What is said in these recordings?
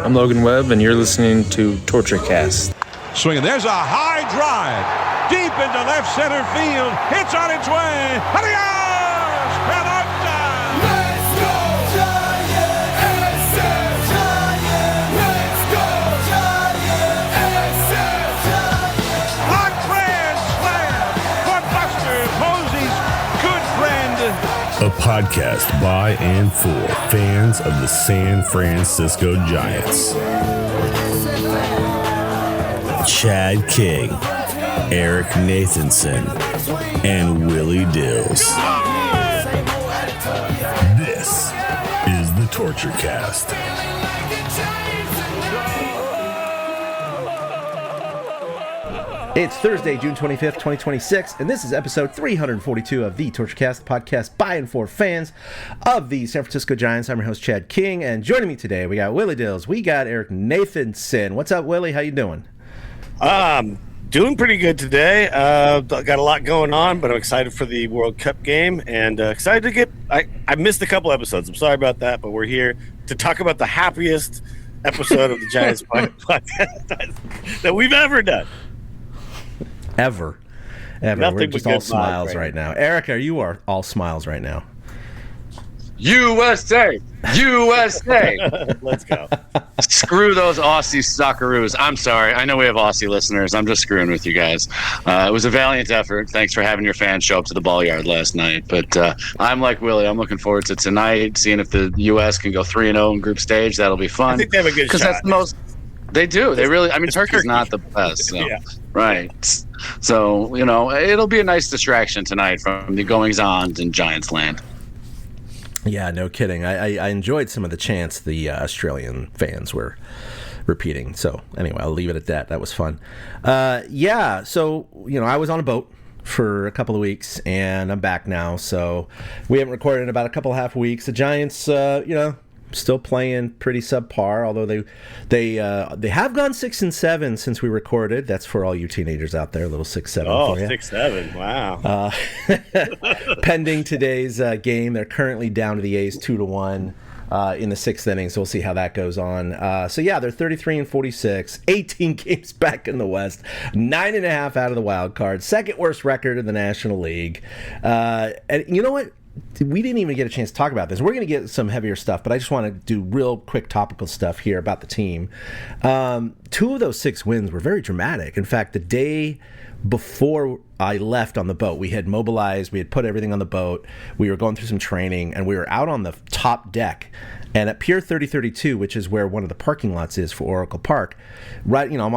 I'm Logan Webb, and you're listening to TortureCast. Swinging. There's a high drive. Deep into left center field. It's on its way. Adios! Pelota! Let's go Giants! SF Giants! Let's go Giants! SF Giants! A grand slam for Buster Posey's good friend. A podcast by and for fans of the San Francisco Giants. Chad King, Eric Nathanson, and Willie Dills. This is the Torture Cast. It's Thursday, June 25th, 2026, and this is episode 342 of the TortureCast, podcast by and for fans of the San Francisco Giants. I'm your host, Chad King, and joining me today, we got Willie Dills, we got Eric Nathanson. What's up, Willie? How you doing? Doing pretty good today. Got a lot going on, but I'm excited for the World Cup game and excited to get. I missed a couple episodes. I'm sorry about that, but we're here to talk about the happiest episode of the Giants podcast that we've ever done. Ever. Nothing We're but just good all vibes smiles right now. Eric, you are all smiles right now. USA! Let's go. Screw those Aussie Socceroos. I'm sorry. I know we have Aussie listeners. I'm just screwing with you guys. It was a valiant effort. Thanks for having your fans show up to the ball yard last night. But I'm like Willie. I'm looking forward to tonight, seeing if the U.S. can go 3-0 in group stage. That'll be fun. I think they have a good shot. Because that's the most. They do. They really. I mean, Turkey's not the best. So. Yeah. Right. So, it'll be a nice distraction tonight from the goings-on in Giants land. Yeah, no kidding. I enjoyed some of the chants the Australian fans were repeating. So anyway, I'll leave it at that. That was fun. So, I was on a boat for a couple of weeks, and I'm back now. So we haven't recorded in about a couple of half weeks. The Giants, still playing pretty subpar, although they have gone 6-7 since we recorded. That's for all you teenagers out there, a little 6-7 for you. 6-7, wow. Pending today's game, they're currently down to the A's 2-1 in the sixth inning, so we'll see how that goes on. They're 33-46, 18 games back in the West, 9.5 out of the wild card, second worst record in the National League. And you know what? We didn't even get a chance to talk about this. We're going to get some heavier stuff, but I just want to do real quick topical stuff here about the team. 2 of those 6 wins were very dramatic. In fact, the day before I left on the boat, we had mobilized, we had put everything on the boat, we were going through some training, and we were out on the top deck. And at Pier 3032, which is where one of the parking lots is for Oracle Park, right, I'm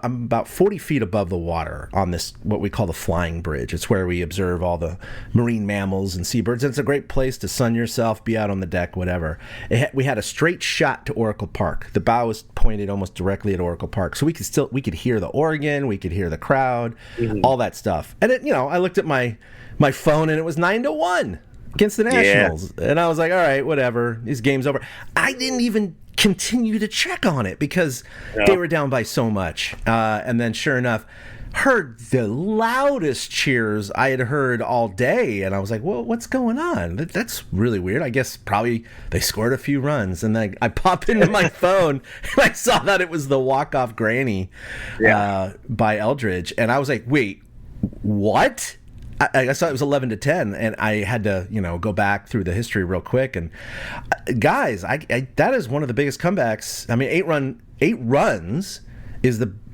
about 40 feet above the water on this, what we call the flying bridge. It's where we observe all the marine mammals and seabirds. And it's a great place to sun yourself, be out on the deck, whatever. We had a straight shot to Oracle Park. The bow was pointed almost directly at Oracle Park. So we could hear the Oregon, we could hear the crowd, all that stuff. And I looked at my phone and it was 9-1. Against the Nationals. Yeah. And I was like, all right, whatever. This game's over. I didn't even continue to check on it because they were down by so much. And then sure enough, heard the loudest cheers I had heard all day. And I was like, well, what's going on? That's really weird. I guess probably they scored a few runs. And then I pop into my phone and I saw that it was the walk-off granny by Eldridge. And I was like, wait, what? I saw it was 11-10, and I had to, go back through the history real quick. And guys, that is one of the biggest comebacks. I mean, 8 runs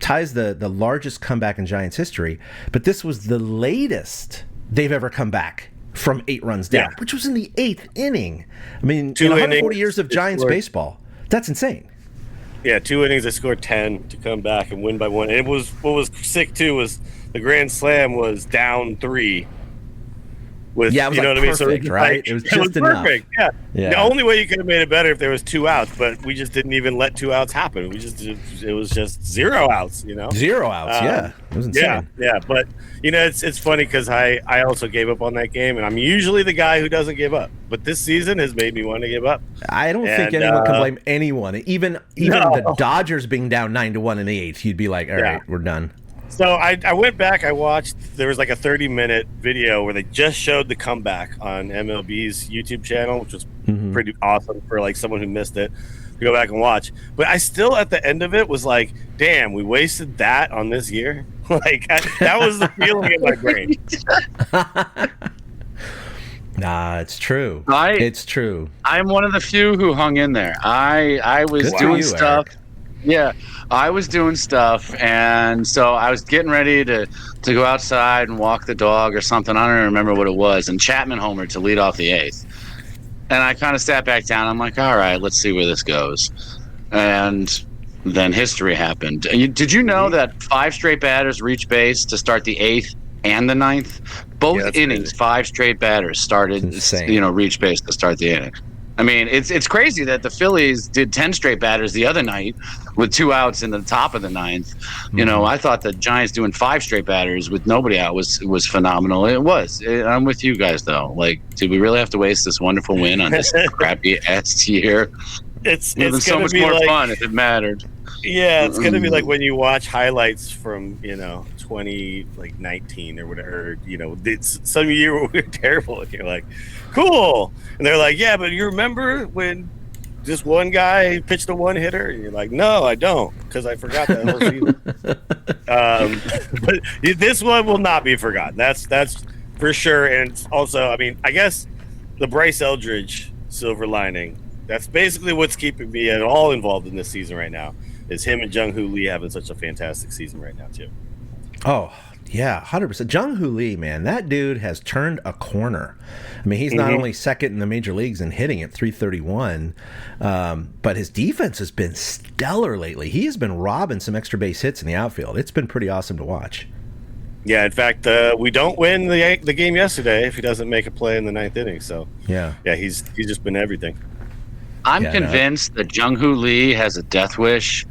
ties the largest comeback in Giants history. But this was the latest they've ever come back from 8 runs down, which was in the 8th inning. I mean, in 140 years of Giants baseball, that's insane. Yeah, 2 innings, they scored 10 to come back and win by 1. And what was sick too was the grand slam was down 3. With, it was perfect, so right? It was just enough. Perfect. Yeah. The only way you could have made it better if there was 2 outs, but we just didn't even let 2 outs happen. It was just 0 outs. 0 outs. It was insane. Yeah. But it's funny because I also gave up on that game, and I'm usually the guy who doesn't give up. But this season has made me want to give up. I don't think anyone can blame anyone. Even the Dodgers being down 9-1 in the 8th, you'd be like, all right, we're done. So I went back, I watched, there was like a 30-minute video where they just showed the comeback on MLB's YouTube channel, which was pretty awesome for like someone who missed it. go back and watch. But I still, at the end of it, was like, damn, we wasted that on this year. That was the feeling in my brain. Nah, it's true. It's true. I'm one of the few who hung in there. I was doing stuff. Eric. Yeah, I was doing stuff, and so I was getting ready to go outside and walk the dog or something. I don't even remember what it was. And Chapman homered to lead off the 8th. And I kind of sat back down. I'm like, all right, let's see where this goes. And then history happened. Did you know that 5 straight batters reached base to start the 8th and the 9th? Both innings, crazy. 5 straight batters started, reached base to start the inning. I mean, it's crazy that the Phillies did 10 straight batters the other night with 2 outs in the top of the 9th. You know, I thought the Giants doing 5 straight batters with nobody out was phenomenal. It was. I'm with you guys, though. Like, did we really have to waste this wonderful win on this crappy-ass year? It's so much more fun if it mattered. Yeah, it's going to be like when you watch highlights from, 2019 or whatever, it's some year where we were terrible and you're like, cool. And they're like, yeah, but you remember when just one guy pitched a one-hitter? And you're like, no, I don't, because I forgot that whole season. But this one will not be forgotten. That's for sure. And it's also, I mean, I guess the Bryce Eldridge silver lining, that's basically what's keeping me at all involved in this season right now, is him and Jung-Hoo Lee having such a fantastic season right now, too. Oh, yeah, 100%. Jung-Hoo Lee, man, that dude has turned a corner. I mean, he's not only second in the major leagues in hitting at 331, but his defense has been stellar lately. He has been robbing some extra base hits in the outfield. It's been pretty awesome to watch. Yeah, in fact, we don't win the game yesterday if he doesn't make a play in the 9th inning. So, yeah, he's just been everything. I'm convinced that Jung-Hoo Lee has a death wish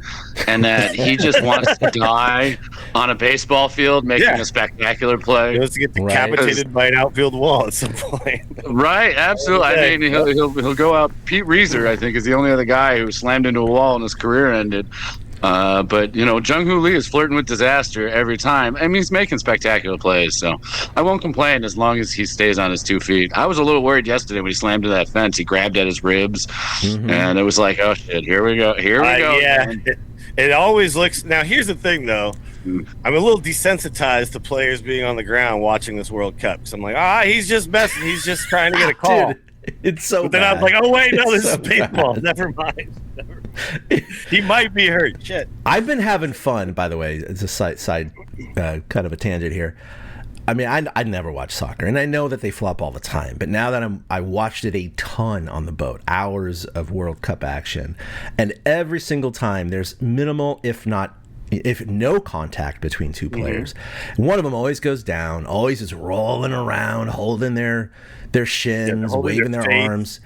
and that he just wants to die on a baseball field making a spectacular play. He wants to get decapitated by an outfield wall at some point. Right, absolutely. I mean, he'll go out. Pete Reeser, I think, is the only other guy who slammed into a wall and his career ended. But Jung-Hoo Lee is flirting with disaster every time. I mean, he's making spectacular plays, so I won't complain as long as he stays on his 2 feet. I was a little worried yesterday when he slammed into that fence. He grabbed at his ribs, and it was like, oh shit, here we go. Yeah, it always looks. Now, here's the thing, though. I'm a little desensitized to players being on the ground watching this World Cup. So I'm like, he's just messing. He's just trying to get a call. Dude, it's so But then bad. I was like, oh, wait, no, this is baseball. Never mind. He might be hurt. Shit. I've been having fun, by the way. It's a side kind of a tangent here. I mean, I never watch soccer, and I know that they flop all the time. But now that I watched it a ton on the boat, hours of World Cup action, and every single time there's minimal, if no contact between two players. One of them always goes down, always is rolling around, holding their shins, waving their arms.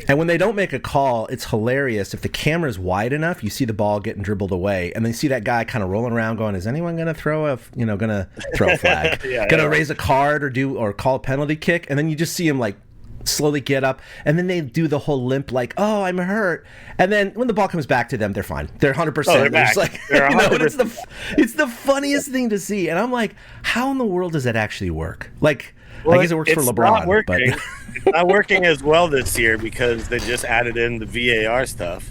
And when they don't make a call, it's hilarious. If the camera's wide enough, you see the ball getting dribbled away, and then you see that guy kind of rolling around going, is anyone going to throw a flag? Raise a card or call a penalty kick? And then you just see him like slowly get up, and then they do the whole limp like, oh, I'm hurt. And then when the ball comes back to them, they're fine. They're 100%. They're back. Like, it's the funniest thing to see. And I'm like, how in the world does that actually work? Like, I guess it works for LeBron. But it's not working as well this year because they just added in the VAR stuff.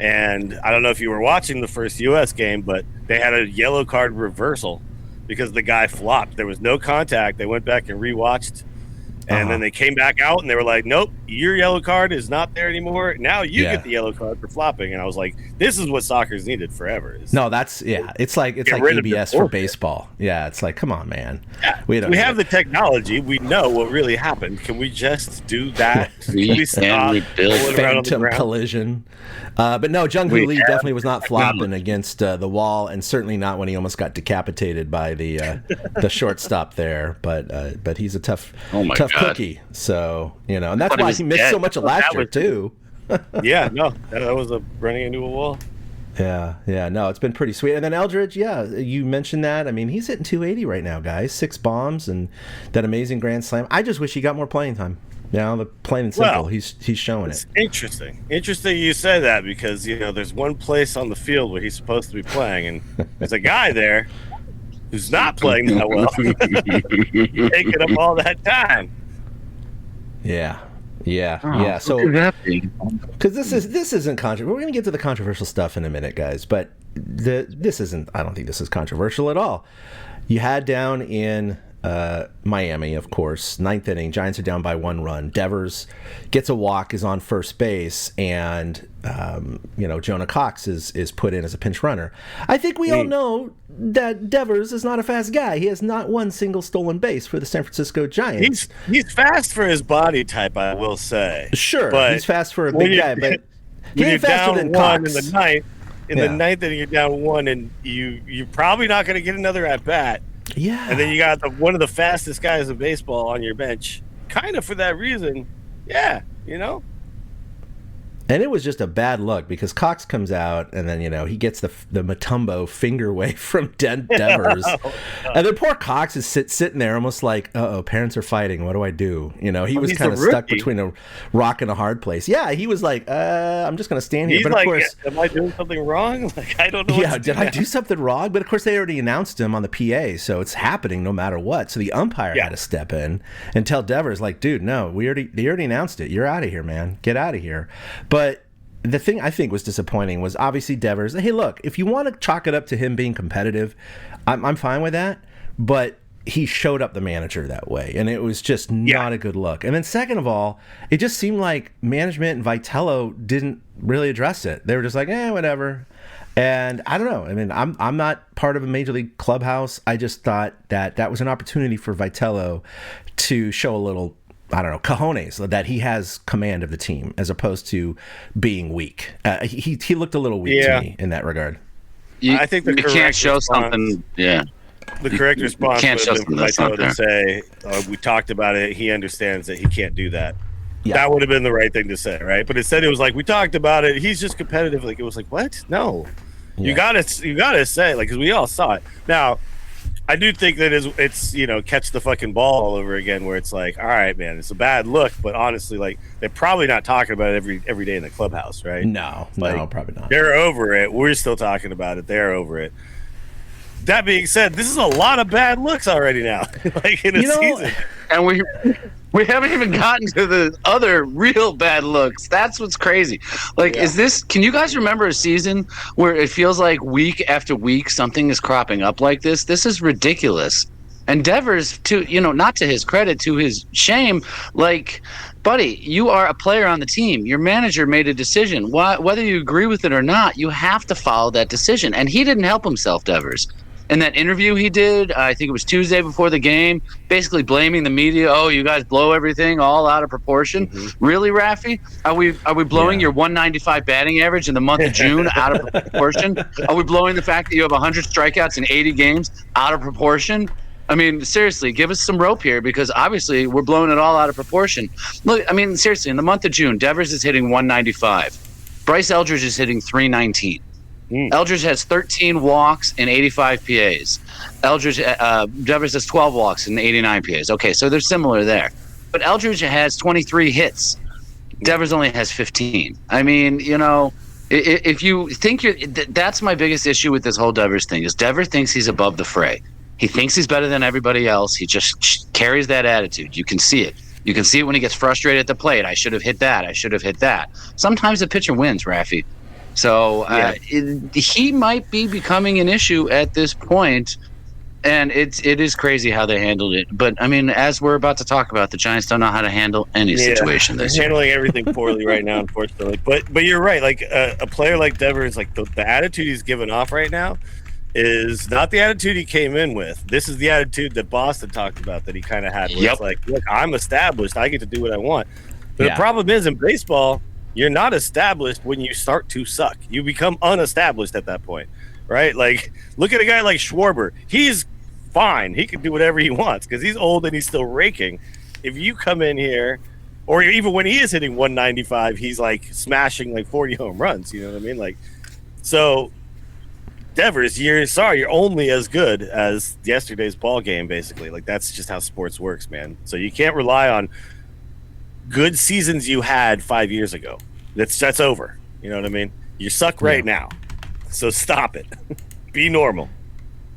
And I don't know if you were watching the first U.S. game, but they had a yellow card reversal because the guy flopped. There was no contact. They went back and rewatched. And then they came back out and they were like, nope, your yellow card is not there anymore. Now you get the yellow card for flopping. And I was like, this is what soccer's needed forever. No, it's like EBS for baseball. Yeah, it's like, come on, man. Yeah. We have the technology. We know what really happened. Can we just do that? We stop phantom collision. But no, Jung-Hoo Lee definitely was not flopping against the wall, and certainly not when he almost got decapitated by the shortstop there. But he's a tough cookie. So, and that's why he missed so much of last year too. Yeah, no, that was running into a wall. Yeah, no, it's been pretty sweet. And then Eldridge, you mentioned that. I mean, he's hitting 280 right now, guys. 6 bombs and that amazing grand slam. I just wish he got more playing time. The plain and simple, he's showing it. Interesting you say that because there's one place on the field where he's supposed to be playing, and there's a guy there who's not playing that well, taking up all that time. Yeah, Yeah, Oh, yeah. So, look at that thing. because this isn't controversial. We're going to get to the controversial stuff in a minute, guys. But this isn't. I don't think this is controversial at all. You had down in Miami, of course, ninth inning. Giants are down by 1 run. Devers gets a walk, is on first base, and Jonah Cox is put in as a pinch runner. I think we all know that Devers is not a fast guy. He has not one single stolen base for the San Francisco Giants. He's fast for his body type, I will say. Sure, but he's fast for a big guy, but he when ain't you're faster down than 1 Cox. in the ninth, Yeah. the ninth inning, you're down 1, and you're probably not going to get another at bat. Yeah, And then you got one of the fastest guys in baseball on your bench, kind of for that reason. Yeah, And it was just a bad look because Cox comes out and then, he gets the Matumbo finger wave from Devers. And then poor Cox is sitting there almost like, uh-oh, parents are fighting. What do I do? He was he's kind of a stuck rookie. between a rock and a hard place. Yeah, he was like, I'm just going to stand here. He's But like, of course, am I doing something wrong? Like, I don't know. yeah, did I do something wrong? But of course, they already announced him on the PA, so it's happening no matter what. So the umpire had to step in and tell Devers, like, dude, no, they already announced it. You're out of here, man. Get out of here. But the thing I think was disappointing was obviously Devers. Hey, look, if you want to chalk it up to him being competitive, I'm fine with that. But he showed up the manager that way, and it was just not a good look. And then second of all, it just seemed like management and Vitello didn't really address it. They were just like, whatever. And I don't know. I mean, I'm not part of a major league clubhouse. I just thought that was an opportunity for Vitello to show a little, I don't know, cojones, that he has command of the team as opposed to being weak. He looked a little weak to me in that regard. I think the you correct can't show response- something. Yeah. The correct response can't would have show been something for that's not Vitello to say, we talked about it. He understands that he can't do that. Yeah. That would have been the right thing to say, right? But instead, it was like, we talked about it. He's just competitive. Like, it was like, what? No. Yeah. You gotta say, like, because we all saw it. Now, I do think that it's catch the fucking ball all over again, where it's like, all right, man, it's a bad look, but honestly, like, they're probably not talking about it every day in the clubhouse, right? No, probably not. They're over it. We're still talking about it. They're over it. That being said, this is a lot of bad looks already now, like in a season. And we haven't even gotten to the other real bad looks. That's what's crazy. Like, can you guys remember a season where it feels like week after week something is cropping up like this? This is ridiculous. And Devers, not to his credit, to his shame, like, buddy, you are a player on the team. Your manager made a decision. Whether you agree with it or not, you have to follow that decision. And he didn't help himself, Devers. In that interview he did, I think it was Tuesday before the game, basically blaming the media. Oh, you guys blow everything all out of proportion. Mm-hmm. Really, Raffy? Are we blowing your 195 batting average in the month of June out of proportion? Are we blowing the fact that you have 100 strikeouts in 80 games out of proportion? I mean, seriously, give us some rope here, because obviously we're blowing it all out of proportion. Look, I mean, seriously, in the month of June, Devers is hitting 195. Bryce Eldridge is hitting 319. Eldridge has 13 walks and 85 PAs. Devers has 12 walks and 89 PAs. Okay, so they're similar there. But Eldridge has 23 hits. Devers only has 15. I mean, if you think that's my biggest issue with this whole Devers thing, is Devers thinks he's above the fray. He thinks he's better than everybody else. He just carries that attitude. You can see it. You can see it when he gets frustrated at the plate. I should have hit that. I should have hit that. Sometimes the pitcher wins, Raffy. So he might be becoming an issue at this point, and it is crazy how they handled it. But I mean, as we're about to talk about, the Giants don't know how to handle any situation this year. They're handling everything poorly right now, unfortunately. But you're right. Like a player like Devers, like the attitude he's giving off right now is not the attitude he came in with. This is the attitude that Boston talked about that he kind of had. Where it's like, look, I'm established. I get to do what I want. But the problem is, in baseball, you're not established when you start to suck. You become unestablished at that point, right? Like, look at a guy like Schwarber. He's fine. He can do whatever he wants because he's old and he's still raking. If you come in here, or even when he is hitting 195, he's like smashing like 40 home runs. You know what I mean? Like, so Devers, you're only as good as yesterday's ball game, basically. Like, that's just how sports works, man. So you can't rely on good seasons you had 5 years ago. That's over. You know what I mean? You suck right now. So stop it. Be normal.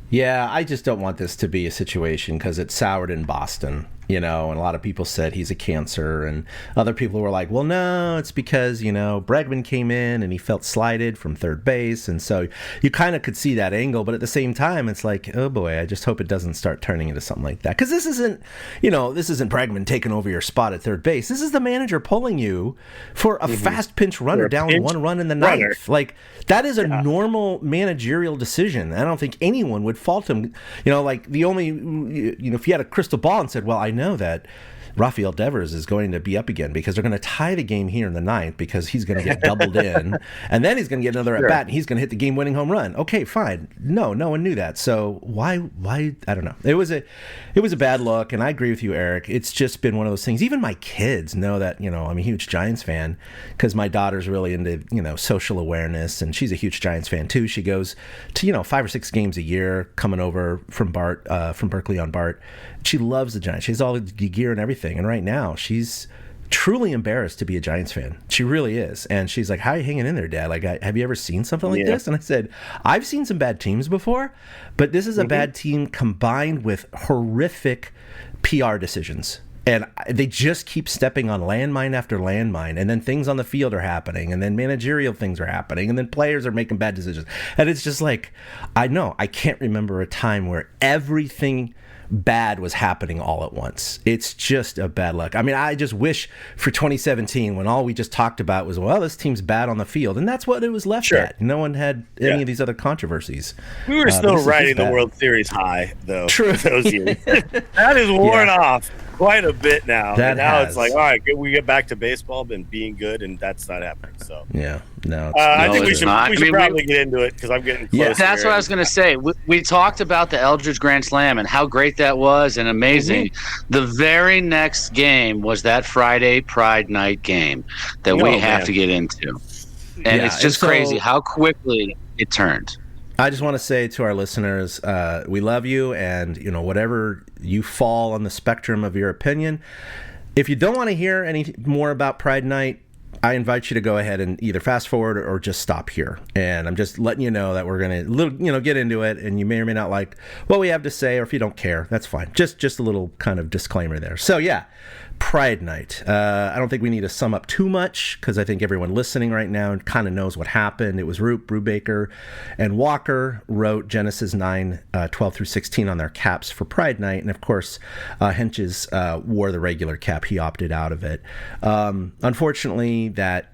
Yeah, I just don't want this to be a situation because it soured in Boston. and a lot of people said he's a cancer, and other people were like, well, no, it's because, Bregman came in and he felt slighted from third base, and so you kind of could see that angle, but at the same time, it's like, oh boy, I just hope it doesn't start turning into something like that, because this isn't Bregman taking over your spot at third base. This is the manager pulling you for a fast pinch runner down 1 run in the ninth. Like, that is a normal managerial decision. I don't think anyone would fault him. Like, the only, if you had a crystal ball and said, well, I know that Rafael Devers is going to be up again because they're going to tie the game here in the ninth because he's going to get doubled in, and then he's going to get another at bat and he's going to hit the game-winning home run. Okay, fine. No one knew that. So why? I don't know. It was a bad look, and I agree with you, Eric. It's just been one of those things. Even my kids know that I'm a huge Giants fan because my daughter's really into social awareness, and she's a huge Giants fan too. She goes to 5 or 6 games a year, coming over from Berkeley on Bart. She loves the Giants. She has all the gear and everything. And right now, she's truly embarrassed to be a Giants fan. She really is. And she's like, how are you hanging in there, Dad? Like, have you ever seen something like this? And I said, I've seen some bad teams before, but this is a bad team combined with horrific PR decisions. And they just keep stepping on landmine after landmine, and then things on the field are happening, and then managerial things are happening, and then players are making bad decisions. And it's just like, I can't remember a time where everything bad was happening all at once. It's just a bad luck. I mean, I just wish for 2017 when all we just talked about was, well, this team's bad on the field, and that's what it was left at. No one had any of these other controversies. We were still riding the World Series high, though. True. Those years. That is worn off quite a bit now. It's like, all right, we get back to baseball and being good, and that's not happening. So I think we should probably get into it because I'm getting close. Yeah, that's what I was going to say. We talked about the Eldridge Grand Slam and how great that was and amazing. The very next game was that Friday Pride Night game that we have to get into, and it's just crazy how quickly it turned. I just want to say to our listeners, we love you, and whatever you fall on the spectrum of your opinion, if you don't want to hear any more about Pride Night, I invite you to go ahead and either fast forward or just stop here. And I'm just letting you know that we're going to get into it, and you may or may not like what we have to say, or if you don't care, that's fine. Just a little kind of disclaimer there. So Pride Night. I don't think we need to sum up too much because I think everyone listening right now kind of knows what happened. It was Root, Brubaker, and Walker wrote Genesis 9, 12 through 16 on their caps for Pride Night. And of course, Henches wore the regular cap. He opted out of it. Unfortunately, that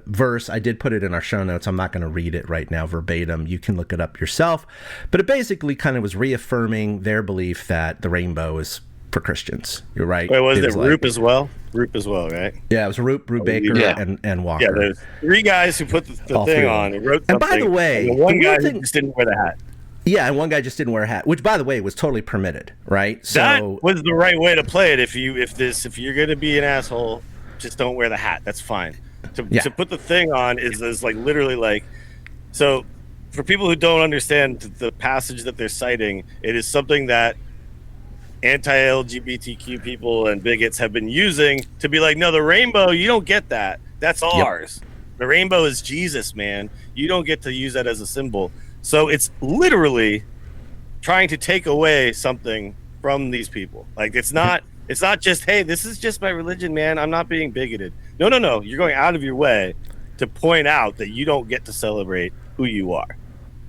verse, I did put it in our show notes. I'm not going to read it right now verbatim. You can look it up yourself. But it basically kind of was reaffirming their belief that the rainbow is for Christians. You're right. Wait, was it Roop as well? Roop as well, right? Yeah, it was Roop, Brubaker, and Walker. Yeah, there's 3 guys who put the thing on and wrote something. And by the way, one guy just didn't wear the hat. Yeah, and one guy just didn't wear a hat, which, by the way, was totally permitted, right? So that was the right way to play it. If you're going to be an asshole, just don't wear the hat. That's fine. To put the thing on is like literally like, so for people who don't understand the passage that they're citing, it is something that anti-LGBTQ people and bigots have been using to be like, no, the rainbow, you don't get that. That's ours. The rainbow is Jesus, man. You don't get to use that as a symbol. So it's literally trying to take away something from these people. Like, it's not just, hey, this is just my religion, man. I'm not being bigoted. No. You're going out of your way to point out that you don't get to celebrate who you are.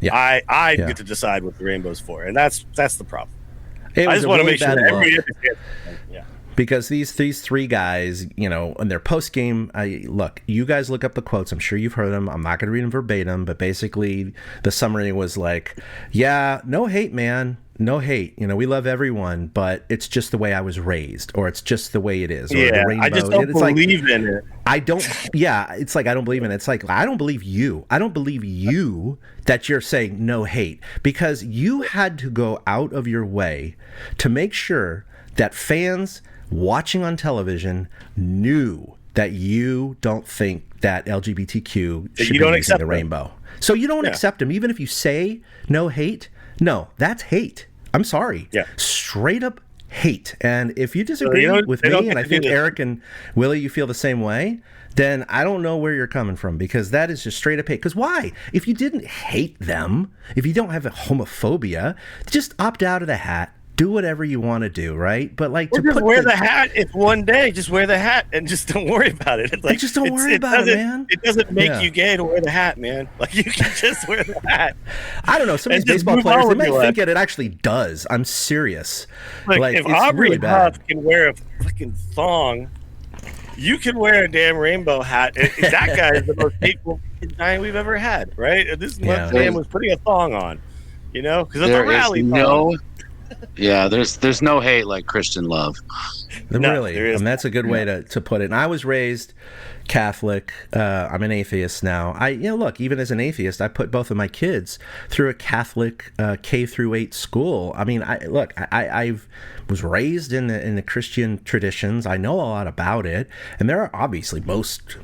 Yeah. I get to decide what the rainbow's for, and that's the problem. I just want to make sure that everybody understands. Because these 3 guys, in their post game, you guys look up the quotes. I'm sure you've heard them. I'm not going to read them verbatim, but basically the summary was like, yeah, no hate, man. No hate. We love everyone, but it's just the way I was raised, or it's just the way it is. Or the rainbow. I just don't believe in it. I don't. Yeah, it's like I don't believe in it. It's like I don't believe you. I don't believe you that you're saying no hate, because you had to go out of your way to make sure that fans watching on television knew that you don't think that LGBTQ should be using the rainbow. So you don't accept them, even if you say no hate. No, that's hate. I'm sorry. Yeah. Straight up hate. And if you disagree with me, and I think Eric and Willie, you feel the same way, then I don't know where you're coming from, because that is just straight up hate. Because why? If you didn't hate them, if you don't have a homophobia, just opt out of the hat do whatever you want to do, right? But like Or to just put wear the hat. If one day, just wear the hat and just don't worry about it. It's like, just don't worry about it, man. It doesn't make Yeah. you gay to wear the hat, man. Like you can just wear the hat. I don't know. Some of And these just baseball move players, on they with might your think life. it actually does. I'm serious. Like if it's Aubrey really bad. Huff can wear a fucking thong, you can wear a damn rainbow hat. That guy is the most hateful guy we've ever had, right? And this Yeah. man was putting a thong on, because it's a There rally is thong. there's no hate like Christian love. No, Really, there is and that's a good way to put it. And I was raised Catholic. I'm an atheist now. Look, even as an atheist, I put both of my kids through a Catholic K through 8 school. I mean, I was raised in the Christian traditions. I know a lot about it, and there are obviously most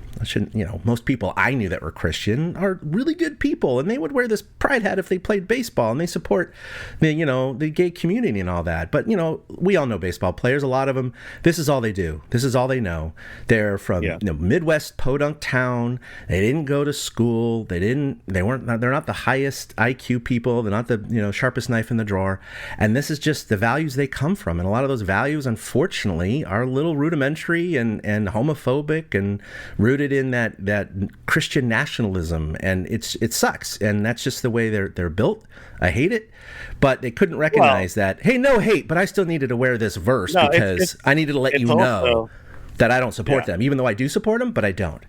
people I knew that were Christian are really good people, and they would wear this pride hat if they played baseball, and they support the gay community and all that. But we all know baseball players. A lot of them, this is all they do. This is all they know. They're from Midwest podunk town. They didn't go to school. They're not the highest IQ people. They're not the sharpest knife in the drawer. And this is just the values they come from. And a lot of those values, unfortunately, are a little rudimentary and homophobic and rooted in that Christian nationalism. And it sucks. And that's just the way they're built. I hate it. But they couldn't recognize that, hey, no hate, but I still needed to wear this verse because I needed to let you know that I don't support them, even though I do support them, but I don't.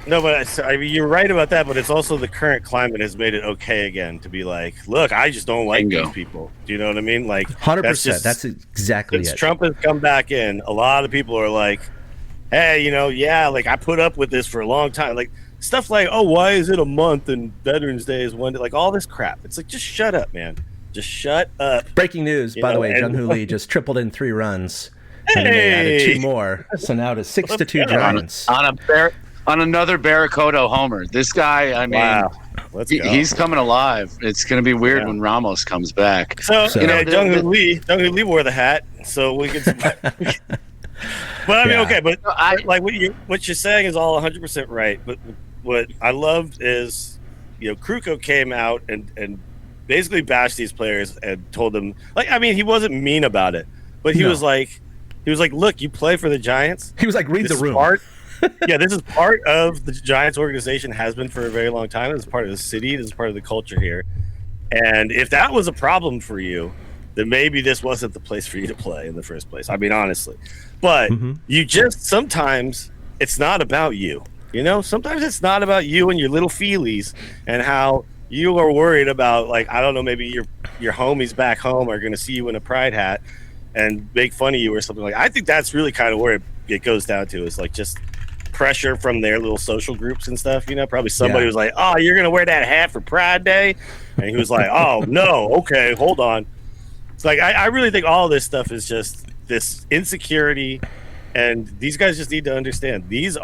No, but you're right about that, but it's also the current climate has made it okay again to be like, look, I just don't like these people. Do you know what I mean? Like 100%. That's exactly it. Since Trump has come back in, a lot of people are like, hey, like I put up with this for a long time. Like stuff like, oh, why is it a month and Veterans Day is one day? Like all this crap. It's like, just shut up, man. Just shut up. Breaking news, by the way, Jung-Hoo Lee just tripled in 3 runs. And then they added 2 more. So now to 6-2 Giants. On another Barracuda homer. This guy, I mean, wow. Let's go. He's coming alive. It's going to be weird when Ramos comes back. So Jung-Hoo Lee wore the hat, so we could. But I mean, okay, but like what you're saying is all 100% right. But what I loved is, Kruko came out and basically bashed these players and told them, like, I mean, he wasn't mean about it, but he was like, look, you play for the Giants. He was like, read the room. This is part of the Giants organization, has been for a very long time. This is part of the city. This is part of the culture here. And if that was a problem for you, then maybe this wasn't the place for you to play in the first place. I mean, honestly. But you just, sometimes it's not about you. Sometimes it's not about you and your little feelies and how you are worried about, like, I don't know, maybe your homies back home are going to see you in a pride hat and make fun of you or something like that. I think that's really kind of where it goes down to, is like just pressure from their little social groups and stuff. Probably somebody was like, oh, you're going to wear that hat for Pride Day? And he was like, oh, no, okay, hold on. It's like, I really think all this stuff is just this insecurity, and these guys just need to understand this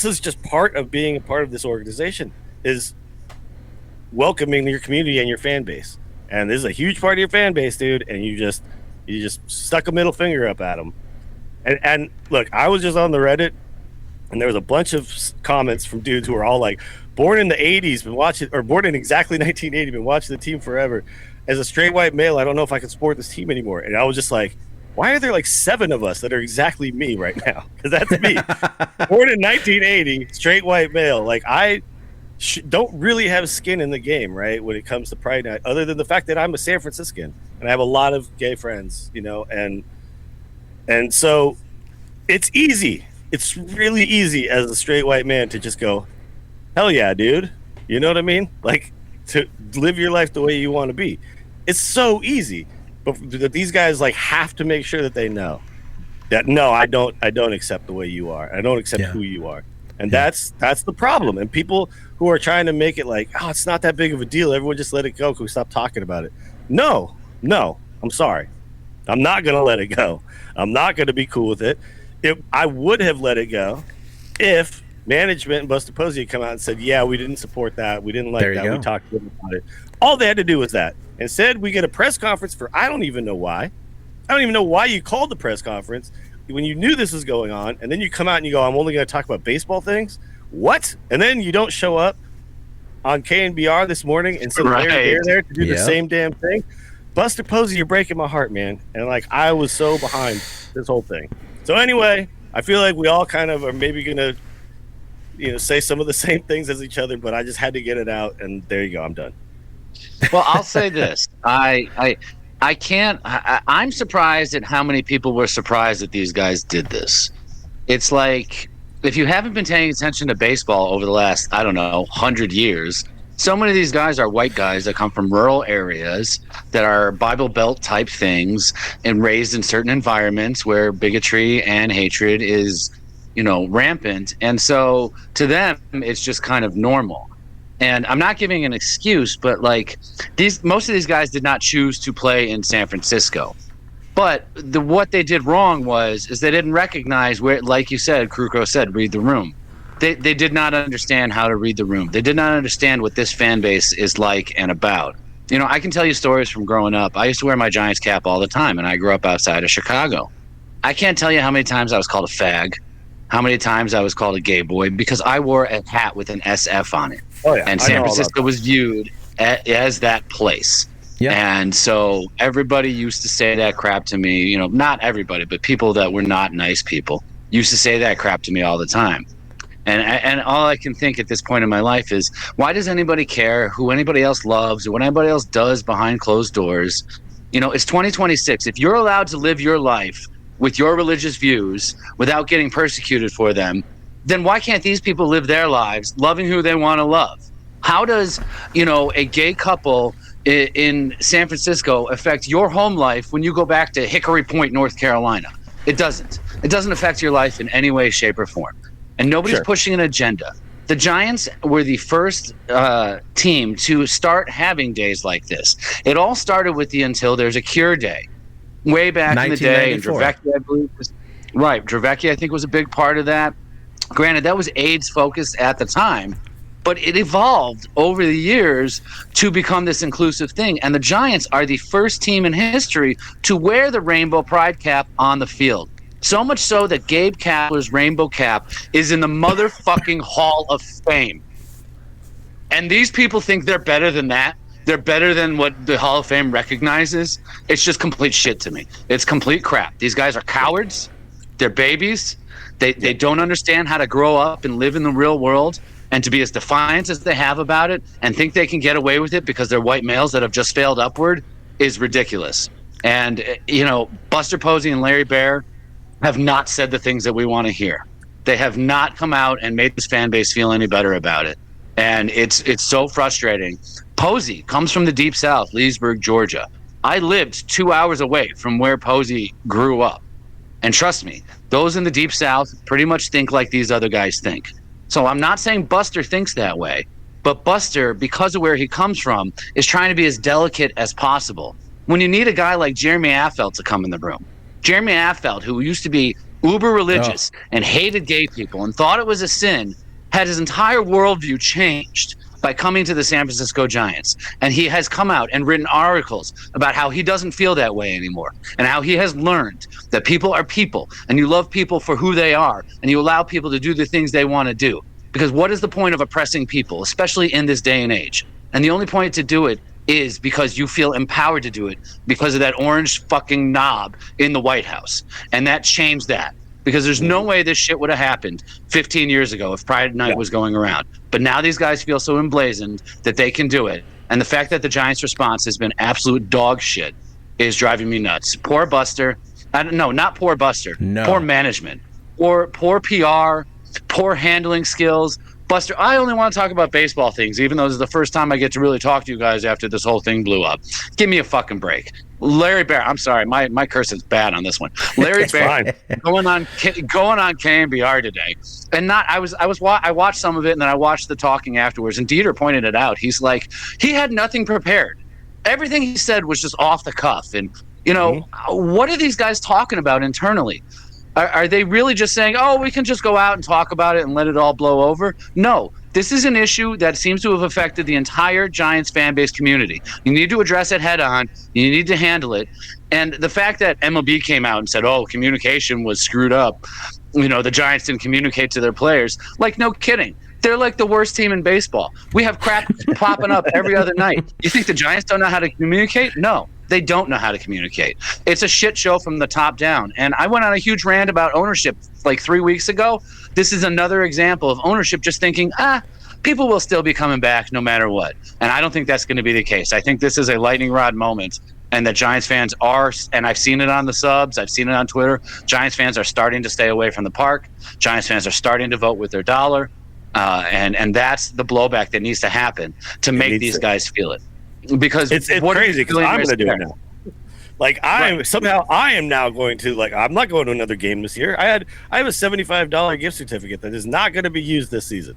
is just part of being a part of this organization, is welcoming your community and your fan base. And this is a huge part of your fan base, dude, and you just stuck a middle finger up at them. And look, I was just on the Reddit, and there was a bunch of comments from dudes who are all like, born in the 80s, been watching, or born in exactly 1980, been watching the team forever. As a straight white male, I don't know if I can support this team anymore. And I was just like, why are there like 7 of us that are exactly me right now? Because that's me. Born in 1980, straight white male. Like, I don't really have skin in the game, right, when it comes to Pride Night, other than the fact that I'm a San Franciscan and I have a lot of gay friends, and so it's easy. It's really easy as a straight white man to just go, hell yeah, dude. You know what I mean? Like, to live your life the way you want to be. It's so easy. But these guys like have to make sure that they know that, no, I don't accept the way you are. I don't accept who you are. And that's the problem. And people who are trying to make it like, oh, it's not that big of a deal, everyone just let it go, can we stop talking about it? No, I'm sorry. I'm not going to let it go. I'm not going to be cool with it. I would have let it go if management and Buster Posey had come out and said, yeah, we didn't support that. We didn't like that. We talked to them about it. All they had to do was that. Instead, we get a press conference for I don't even know why. I don't even know why you called the press conference when you knew this was going on, and then you come out and you go, I'm only going to talk about baseball things? What? And then you don't show up on KNBR this morning and send Larry Bear there to do the same damn thing. Buster Posey, you're breaking my heart, man. And like, I was so behind this whole thing. So anyway, I feel like we all kind of are maybe gonna, say some of the same things as each other, but I just had to get it out, and there you go. I'm done. Well, I'll say this: I can't. I'm surprised at how many people were surprised that these guys did this. It's like, if you haven't been paying attention to baseball over the last, 100 years, so many of these guys are white guys that come from rural areas that are Bible Belt type things and raised in certain environments where bigotry and hatred is, rampant. And so to them, it's just kind of normal. And I'm not giving an excuse, but like most of these guys did not choose to play in San Francisco. But what they did wrong is they didn't recognize where, like you said, Kruko said, read the room. They did not understand how to read the room. They did not understand what this fan base is like and about. I can tell you stories from growing up. I used to wear my Giants cap all the time, and I grew up outside of Chicago. I can't tell you how many times I was called a fag, how many times I was called a gay boy, because I wore a hat with an SF on it. Oh, yeah. And San Francisco was viewed as that place. Yeah. And so everybody used to say that crap to me, not everybody, but people that were not nice people used to say that crap to me all the time. And all I can think at this point in my life is, why does anybody care who anybody else loves or what anybody else does behind closed doors? It's 2026. If you're allowed to live your life with your religious views without getting persecuted for them, then why can't these people live their lives loving who they want to love? How does, a gay couple in San Francisco affect your home life when you go back to Hickory Point, North Carolina? It doesn't. It doesn't affect your life in any way, shape, or form. And nobody's pushing an agenda. The Giants were the first team to start having days like this. It all started with the Until There's a Cure Day, way back in the day. And Dravecki, I believe, Dravecki, I think, was a big part of that. Granted, that was AIDS focused at the time, but it evolved over the years to become this inclusive thing. And the Giants are the first team in history to wear the rainbow pride cap on the field. So much so that Gabe Kapler's rainbow cap is in the motherfucking Hall of Fame. And these people think they're better than that. They're better than what the Hall of Fame recognizes. It's just complete shit to me. It's complete crap. These guys are cowards. They're babies. They don't understand how to grow up and live in the real world and to be as defiant as they have about it and think they can get away with it because they're white males that have just failed upward is ridiculous. And, Buster Posey and Larry Bear have not said the things that we want to hear. They have not come out and made this fan base feel any better about it. And it's so frustrating. Posey comes from the Deep South, Leesburg, Georgia. I lived 2 hours away from where Posey grew up. And trust me, those in the Deep South pretty much think like these other guys think. So I'm not saying Buster thinks that way, but Buster, because of where he comes from, is trying to be as delicate as possible. When you need a guy like Jeremy Affeldt to come in the room, Jeremy Affeldt, who used to be uber religious and hated gay people and thought it was a sin, had his entire worldview changed by coming to the San Francisco Giants. And he has come out and written articles about how he doesn't feel that way anymore and how he has learned that people are people and you love people for who they are and you allow people to do the things they want to do. Because what is the point of oppressing people, especially in this day and age? And the only point to do it is because you feel empowered to do it because of that orange fucking knob in the White House. And that changed that. Because there's no way this shit would have happened 15 years ago if Pride Night was going around. But now these guys feel so emblazoned that they can do it. And the fact that the Giants' response has been absolute dog shit is driving me nuts. Poor Buster. No, not poor Buster. No. Poor management. Poor PR. Poor handling skills. Buster, I only want to talk about baseball things, even though this is the first time I get to really talk to you guys after this whole thing blew up. Give me a fucking break. Larry Bear, I'm sorry, my curse is bad on this one. Larry Bear going on KMBR today, and I watched some of it, and then I watched the talking afterwards. And Dieter pointed it out. He's like, he had nothing prepared. Everything he said was just off the cuff. And what are these guys talking about internally? Are they really just saying, oh, we can just go out and talk about it and let it all blow over? No, this is an issue that seems to have affected the entire Giants fan base community. You need to address it head on. You need to handle it. And the fact that MLB came out and said, oh, communication was screwed up. The Giants didn't communicate to their players. Like, no kidding. They're like the worst team in baseball. We have crap popping up every other night. You think the Giants don't know how to communicate? No. They don't know how to communicate. It's a shit show from the top down. And I went on a huge rant about ownership like 3 weeks ago. This is another example of ownership just thinking, people will still be coming back no matter what. And I don't think that's going to be the case. I think this is a lightning rod moment, and the Giants fans are, and I've seen it on the subs, I've seen it on Twitter, Giants fans are starting to stay away from the park. Giants fans are starting to vote with their dollar. And that's the blowback that needs to happen to make these guys feel it. Because it's crazy because I'm going to do it now. Like I am now going to, like, I'm not going to another game this year. I have a $75 gift certificate that is not going to be used this season,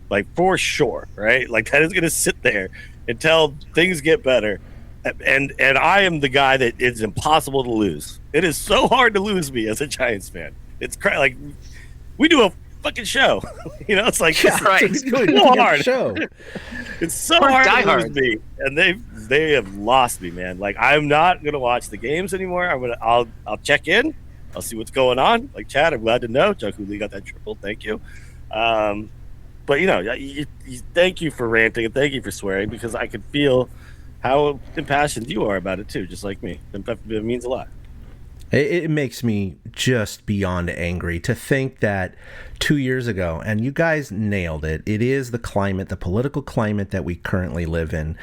like for sure, right? Like that is going to sit there until things get better. And I am the guy that it's impossible to lose. It is so hard to lose me as a Giants fan. It's like we do a fucking show, It's like it's so hard. Show. It's so hard to lose me, and they have lost me, man. Like I'm not gonna watch the games anymore. I'll check in. I'll see what's going on. Like Chad, I'm glad to know Chuck Hooley got that triple. Thank you. But you thank you for ranting and thank you for swearing because I could feel how impassioned you are about it too, just like me. It means a lot. It makes me just beyond angry to think that 2 years ago, and you guys nailed it, it is the climate, the political climate that we currently live in.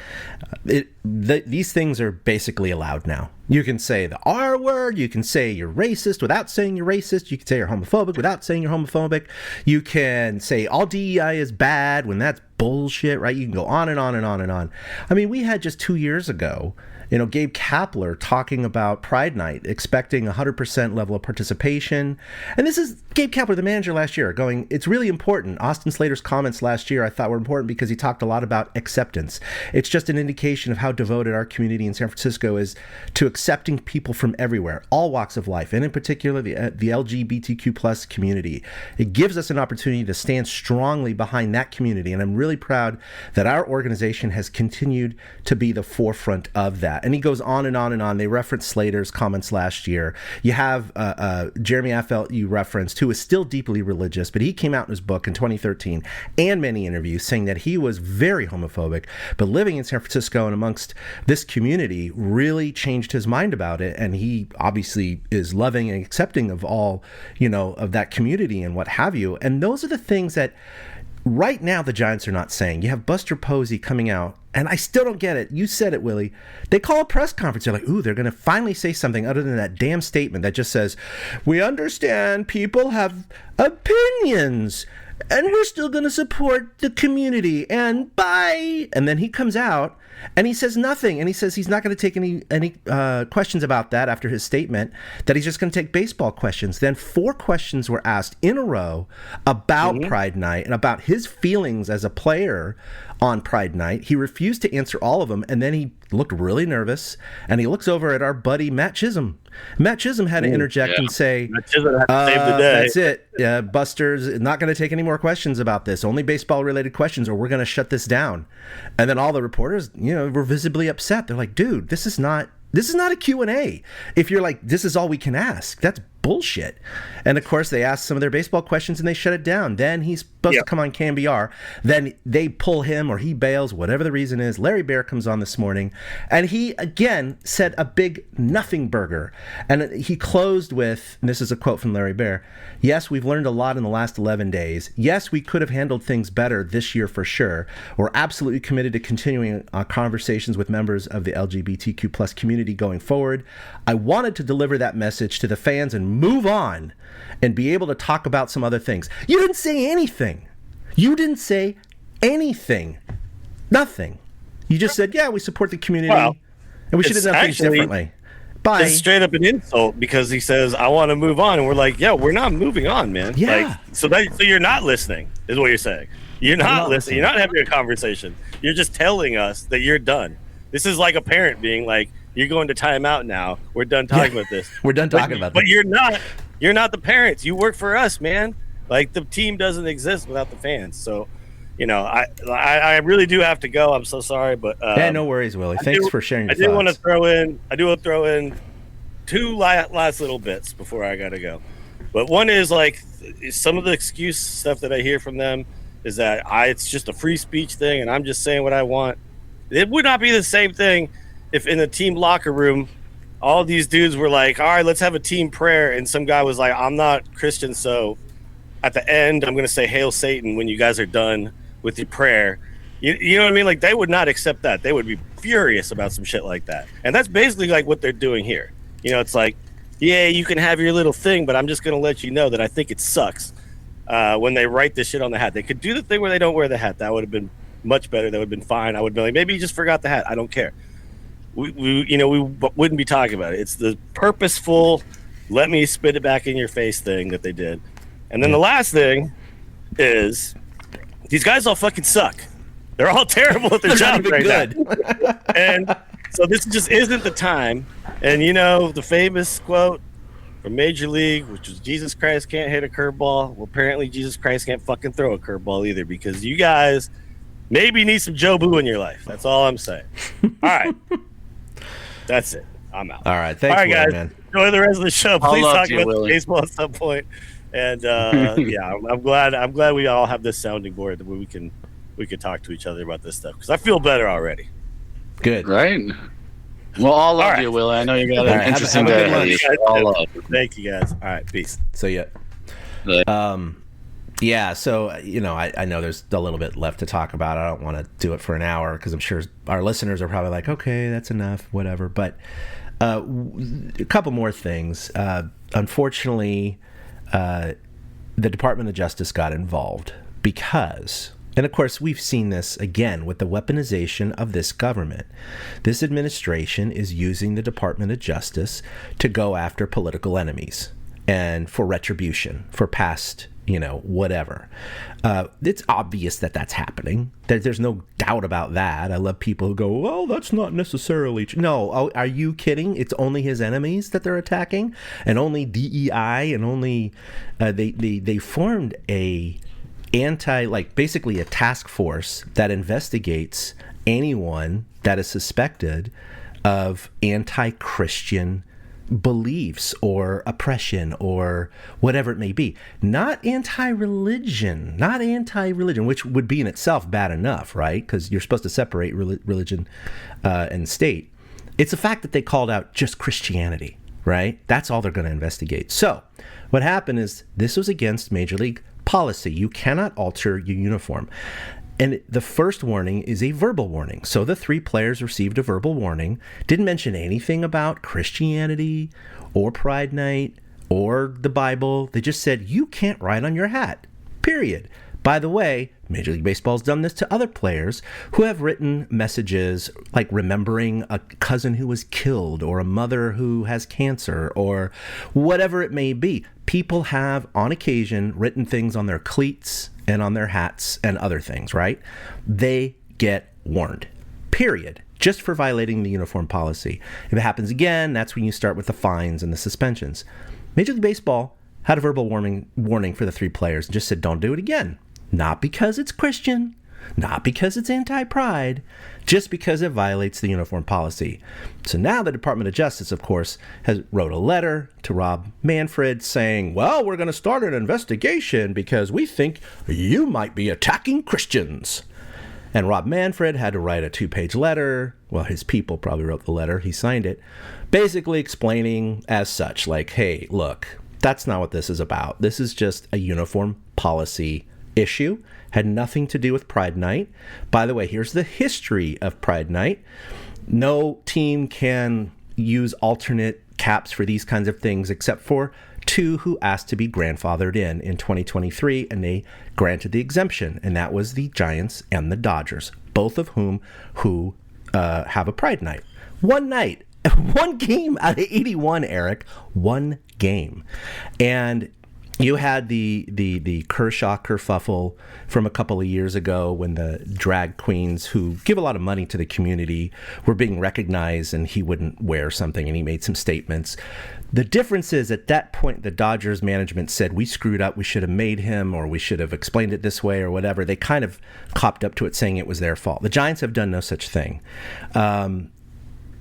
These things are basically allowed now. You can say the R word, you can say you're racist without saying you're racist, you can say you're homophobic without saying you're homophobic, you can say all DEI is bad when that's bullshit, right? You can go on and on and on and on. I mean, we had just 2 years ago, Gabe Kapler talking about Pride Night, expecting 100% level of participation. And this is Gabe Kapler, the manager last year, going, it's really important. Austin Slater's comments last year I thought were important because he talked a lot about acceptance. It's just an indication of how devoted our community in San Francisco is to accepting people from everywhere, all walks of life, and in particular the LGBTQ plus community. It gives us an opportunity to stand strongly behind that community, and I'm really proud that our organization has continued to be the forefront of that. And he goes on and on and on. They reference Slater's comments last year. You have Jeremy Affeldt, you referenced, who is still deeply religious, but he came out in his book in 2013 and many interviews saying that he was very homophobic, but living in San Francisco and amongst this community really changed his mind about it. And he obviously is loving and accepting of all, of that community and what have you. And those are the things that right now the Giants are not saying. You have Buster Posey coming out, and I still don't get it. You said it, Willie. They call a press conference. They're like, ooh, they're going to finally say something other than that damn statement that just says, we understand people have opinions, and we're still going to support the community, and bye. And then he comes out, and he says nothing, and he says he's not going to take any questions about that after his statement, that he's just going to take baseball questions. Then 4 questions were asked in a row about Pride Night and about his feelings as a player on Pride Night. He refused to answer all of them, and then he looked really nervous, and he looks over at our buddy Matt Chisholm. Matt Chisholm had to interject and say, Matt Chisholm had to save the day. That's it. Buster's not going to take any more questions about this. Only baseball-related questions, or we're going to shut this down. And then all the reporters, were visibly upset. They're like, dude, this is not a Q&A. If you're like, this is all we can ask, that's bullshit. And of course they asked some of their baseball questions and they shut it down. Then he's supposed to come on KMBR. Then they pull him or he bails, whatever the reason is. Larry Bear comes on this morning and he again said a big nothing burger. And he closed with, and this is a quote from Larry Bear, yes, we've learned a lot in the last 11 days. Yes, we could have handled things better this year for sure. We're absolutely committed to continuing our conversations with members of the LGBTQ plus community going forward. I wanted to deliver that message to the fans and move on and be able to talk about some other things. You didn't say anything. You didn't say anything. Nothing. You just said, yeah, we support the community and we should have done things differently. Bye. It's straight up an insult because he says, I want to move on. And we're like, yeah, we're not moving on, man. Yeah. So you're not listening is what you're saying. You're not listening. You're not having a conversation. You're just telling us that you're done. This is like a parent being like, you're going to timeout now. We're done talking about this. We're done talking about this. But you're not the parents. You work for us, man. Like the team doesn't exist without the fans. So, I really do have to go. I'm so sorry, but no worries, Willie. Thanks for sharing your thoughts. I do want to throw in 2 last little bits before I gotta go. But one is like some of the excuse stuff that I hear from them is that it's just a free speech thing and I'm just saying what I want. It would not be the same thing if in the team locker room, all these dudes were like, all right, let's have a team prayer. And some guy was like, I'm not Christian, so at the end, I'm going to say Hail Satan when you guys are done with your prayer. You know what I mean? Like, they would not accept that. They would be furious about some shit like that. And that's basically like what they're doing here. You know, it's like, yeah, you can have your little thing, but I'm just going to let you know that I think it sucks when they write this shit on the hat. They could do the thing where they don't wear the hat. That would have been much better. That would have been fine. I would be like, maybe you just forgot the hat. I don't care. We wouldn't be talking about it. It's the purposeful, let me spit it back in your face thing that they did. And then the last thing is these guys all fucking suck. They're all terrible at their job right now. And so this just isn't the time. And you know, the famous quote from Major League, which was Jesus Christ can't hit a curveball. Well, apparently Jesus Christ can't fucking throw a curveball either, because you guys maybe need some Joe Boo in your life. That's all I'm saying. All right. That's it. I'm out. All right. Thanks, all right, guys. man. Enjoy the rest of the show. Please talk about Willie. baseball at some point. And yeah, I'm glad we all have this sounding board that we can talk to each other about this stuff, because I feel better already. Good. Right? Well, all love right. you, Willie. I know you got All an right, interesting have a day. good ahead of you. All love. Thank you, guys. All right, peace. So yeah. Yeah, so, you know, I know there's a little bit left to talk about. I don't want to do it for an hour because I'm sure our listeners are probably like, okay, that's enough, whatever. But a couple more things. Unfortunately, the Department of Justice got involved because, and of course, we've seen this again with the weaponization of this government. This administration is using the Department of Justice to go after political enemies and for retribution, for past, you know, whatever. It's obvious that that's happening. There's no doubt about that. I love people who go, well, that's not necessarily true. No, are you kidding? It's only his enemies that they're attacking, and only DEI, and only they formed a basically a task force that investigates anyone that is suspected of anti-Christian beliefs or oppression or whatever it may be. Not anti-religion, which would be in itself bad enough, right? Because you're supposed to separate religion and state. It's the fact that they called out just Christianity, right? That's all they're going to investigate. So what happened is this was against Major League policy. You cannot alter your uniform. And the first warning is a verbal warning. So the 3 players received a verbal warning, didn't mention anything about Christianity or Pride Night or the Bible. They just said, you can't write on your hat, period. By the way, Major League Baseball's done this to other players who have written messages like remembering a cousin who was killed or a mother who has cancer or whatever it may be. People have, on occasion, written things on their cleats and on their hats and other things, right? They get warned, period, just for violating the uniform policy. If it happens again, that's when you start with the fines and the suspensions. Major League Baseball had a verbal warning for the 3 players and just said, don't do it again. Not because it's Christian, not because it's anti-pride, just because it violates the uniform policy. So now the Department of Justice, of course, has wrote a letter to Rob Manfred saying, well, we're going to start an investigation because we think you might be attacking Christians. And Rob Manfred had to write a 2-page letter. Well, his people probably wrote the letter. He signed it, basically explaining as such, like, hey, look, that's not what this is about. This is just a uniform policy issue. Had nothing to do with Pride Night. By the way, here's the history of Pride Night. No team can use alternate caps for these kinds of things except for 2 who asked to be grandfathered in 2023, and they granted the exemption, and that was the Giants and the Dodgers, both of who have a Pride Night. One night, one game out of 81, Eric. One game. And you had the Kershaw kerfuffle from a couple of years ago when the drag queens who give a lot of money to the community were being recognized, and he wouldn't wear something and he made some statements. The difference is at that point, the Dodgers management said, we screwed up. We should have made him, or we should have explained it this way or whatever. They kind of copped up to it saying it was their fault. The Giants have done no such thing.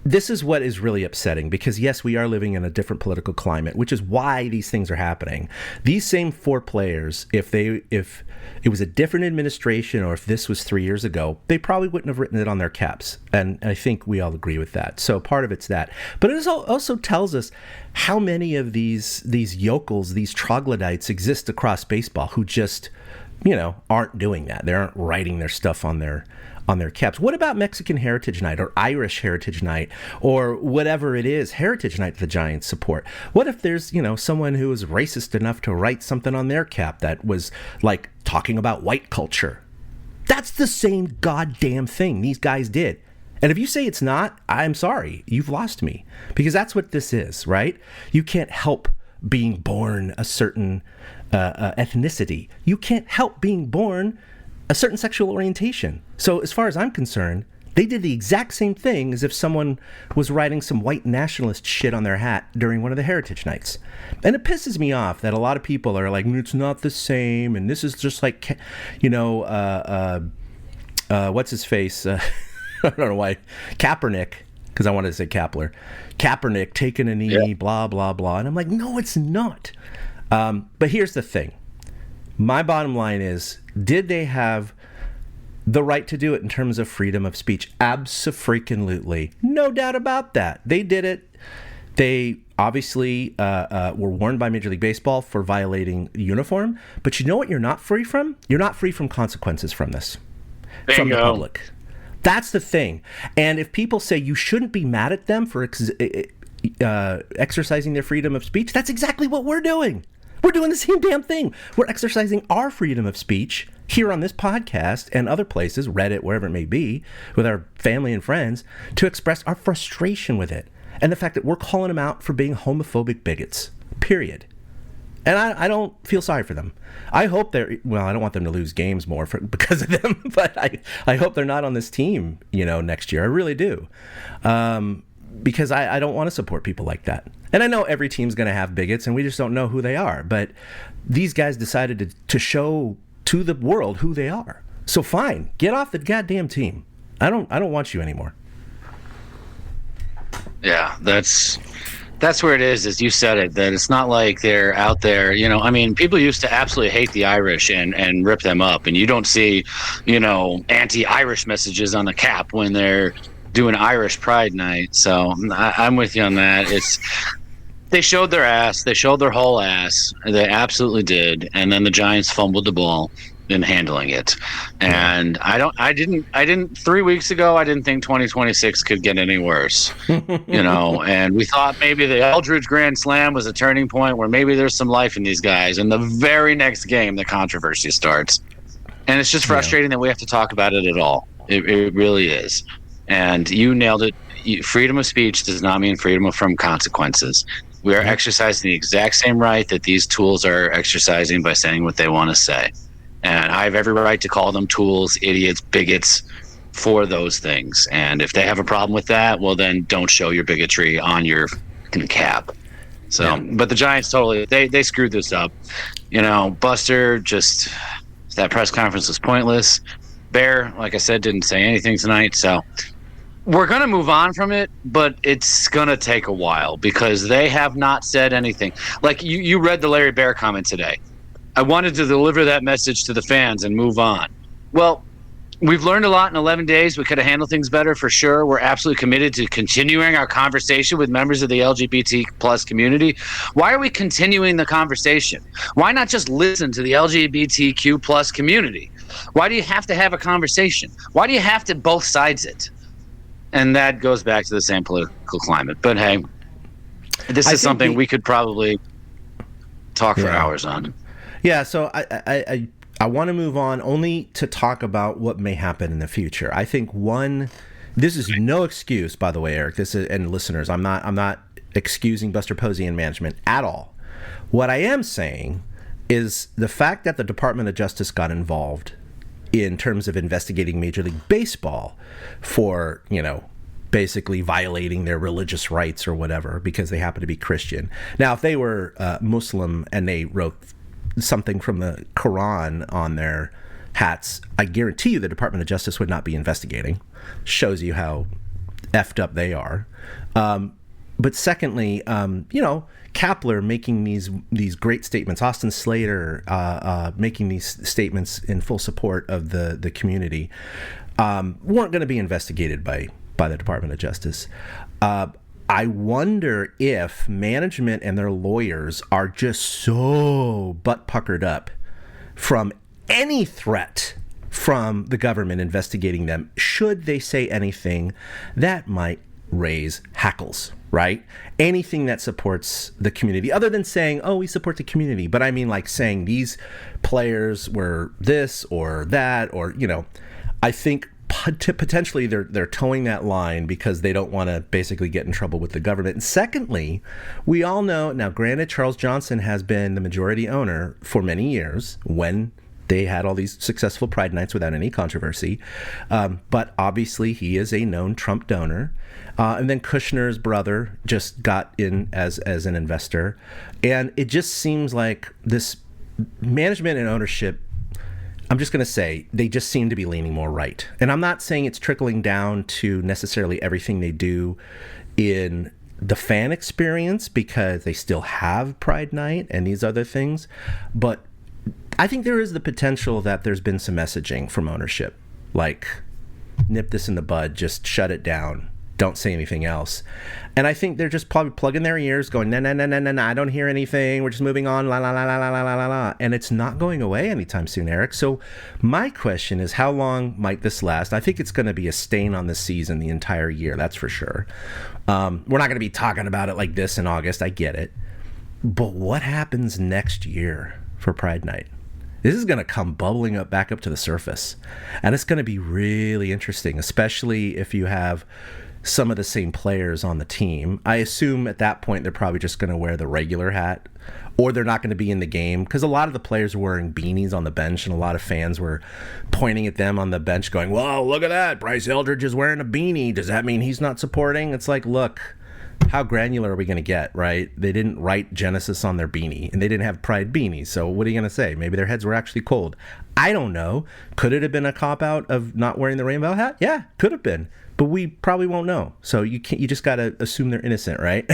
this is what is really upsetting, because yes, we are living in a different political climate, which is why these things are happening. These same 4 players, if it was a different administration, or if this was 3 years ago, they probably wouldn't have written it on their caps. And I think we all agree with that. So part of it's that. But it also tells us how many of these yokels, these troglodytes exist across baseball who just, aren't doing that. They aren't writing their stuff on their caps. What about Mexican Heritage Night or Irish Heritage Night or whatever it is, Heritage Night the Giants support? What if there's, someone who is racist enough to write something on their cap that was like talking about white culture? That's the same goddamn thing these guys did. And if you say it's not, I'm sorry, you've lost me, because that's what this is, right? You can't help being born a certain ethnicity. You can't help being born a certain sexual orientation. So as far as I'm concerned, they did the exact same thing as if someone was writing some white nationalist shit on their hat during one of the Heritage Nights. And it pisses me off that a lot of people are like, it's not the same, and this is just like, what's his face? I don't know why. Kaepernick, because I wanted to say Kapler. Kaepernick taking a knee, blah, blah, blah. And I'm like, no, it's not. But here's the thing. My bottom line is, did they have the right to do it in terms of freedom of speech? Abso-freaking-lutely. No doubt about that. They did it. They obviously were warned by Major League Baseball for violating uniform. But you know what you're not free from? You're not free from consequences from this. Bingo. From the public. That's the thing. And if people say you shouldn't be mad at them for exercising their freedom of speech, that's exactly what we're doing. We're doing the same damn thing. We're exercising our freedom of speech here on this podcast and other places, Reddit, wherever it may be, with our family and friends, to express our frustration with it. And the fact that we're calling them out for being homophobic bigots, period. And I don't feel sorry for them. I hope I don't want them to lose games more because of them, but I hope they're not on this team, next year. I really do. Because I don't want to support people like that. And I know every team's going to have bigots, and we just don't know who they are. But these guys decided to show to the world who they are. So fine, get off the goddamn team. I don't want you anymore. Yeah, that's where it is, as you said it, that it's not like they're out there, people used to absolutely hate the Irish and rip them up. And you don't see, anti-Irish messages on the cap when they're doing Irish Pride Night. So I'm with you on that. They showed their ass. They showed their whole ass. They absolutely did. And then the Giants fumbled the ball in handling it. And I didn't 3 weeks ago, I didn't think 2026 could get any worse, and we thought maybe the Eldridge Grand Slam was a turning point where maybe there's some life in these guys. And the very next game, the controversy starts. And it's just frustrating that we have to talk about it at all. It really is. And you nailed it. Freedom of speech does not mean freedom from consequences. We are exercising the exact same right that these tools are exercising by saying what they want to say. And I have every right to call them tools, idiots, bigots for those things. And if they have a problem with that, well, then don't show your bigotry on your cap. So, but the Giants totally, they screwed this up. Buster, just that press conference was pointless. Bear, like I said, didn't say anything tonight. So we're going to move on from it, but it's going to take a while because they have not said anything. Like you read the Larry Bear comment today. I wanted to deliver that message to the fans and move on. Well, we've learned a lot in 11 days. We could have handled things better for sure. We're absolutely committed to continuing our conversation with members of the LGBT plus community. Why are we continuing the conversation? Why not just listen to the LGBTQ plus community? Why do you have to have a conversation? Why do you have to both sides it? And that goes back to the same political climate. But hey, this is something we could probably talk for hours on. Yeah, so I want to move on only to talk about what may happen in the future. I think this is no excuse, by the way, Eric. And listeners, I'm not excusing Buster Posey and management at all. What I am saying is the fact that the Department of Justice got involved in terms of investigating Major League Baseball for, basically violating their religious rights or whatever because they happen to be Christian. Now, if they were Muslim and they wrote something from the Quran on their hats, I guarantee you the Department of Justice would not be investigating. Shows you how effed up they are. But secondly, Kapler making these great statements, Austin Slater making these statements in full support of the community, weren't going to be investigated by the Department of Justice. I wonder if management and their lawyers are just so butt puckered up from any threat from the government investigating them, should they say anything that might raise hackles, right? Anything that supports the community, other than saying, oh, we support the community. But I mean, like saying these players were this or that, or, I think potentially they're towing that line because they don't want to basically get in trouble with the government. And secondly, we all know, now granted, Charles Johnson has been the majority owner for many years when they had all these successful Pride nights without any controversy. But obviously he is a known Trump donor. And then Kushner's brother just got in as an investor. And it just seems like this management and ownership, I'm just going to say, they just seem to be leaning more right. And I'm not saying it's trickling down to necessarily everything they do in the fan experience, because they still have Pride Night and these other things. But I think there is the potential that there's been some messaging from ownership, like nip this in the bud, just shut it down, don't say anything else. And I think they're just probably plugging their ears, going, no, I don't hear anything, we're just moving on, la, la, la, la, la, la, la, la. And it's not going away anytime soon, Eric. So my question is, how long might this last? I think it's going to be a stain on the season the entire year, that's for sure. We're not going to be talking about it like this in August, I get it. But what happens next year for Pride Night? This is going to come bubbling up back up to the surface. And it's going to be really interesting, especially if you have some of the same players on the team. I assume at that point they're probably just going to wear the regular hat, or they're not going to be in the game, because a lot of the players were wearing beanies on the bench, and a lot of fans were pointing at them on the bench going, whoa, look at that, Bryce Eldridge is wearing a beanie. Does that mean he's not supporting? It's like, look, how granular are we going to get, right? They didn't write Genesis on their beanie, and they didn't have Pride beanies. So what are you going to say? Maybe their heads were actually cold. I don't know. Could it have been a cop-out of not wearing the rainbow hat? Yeah, could have been. But we probably won't know. So you just got to assume they're innocent, right?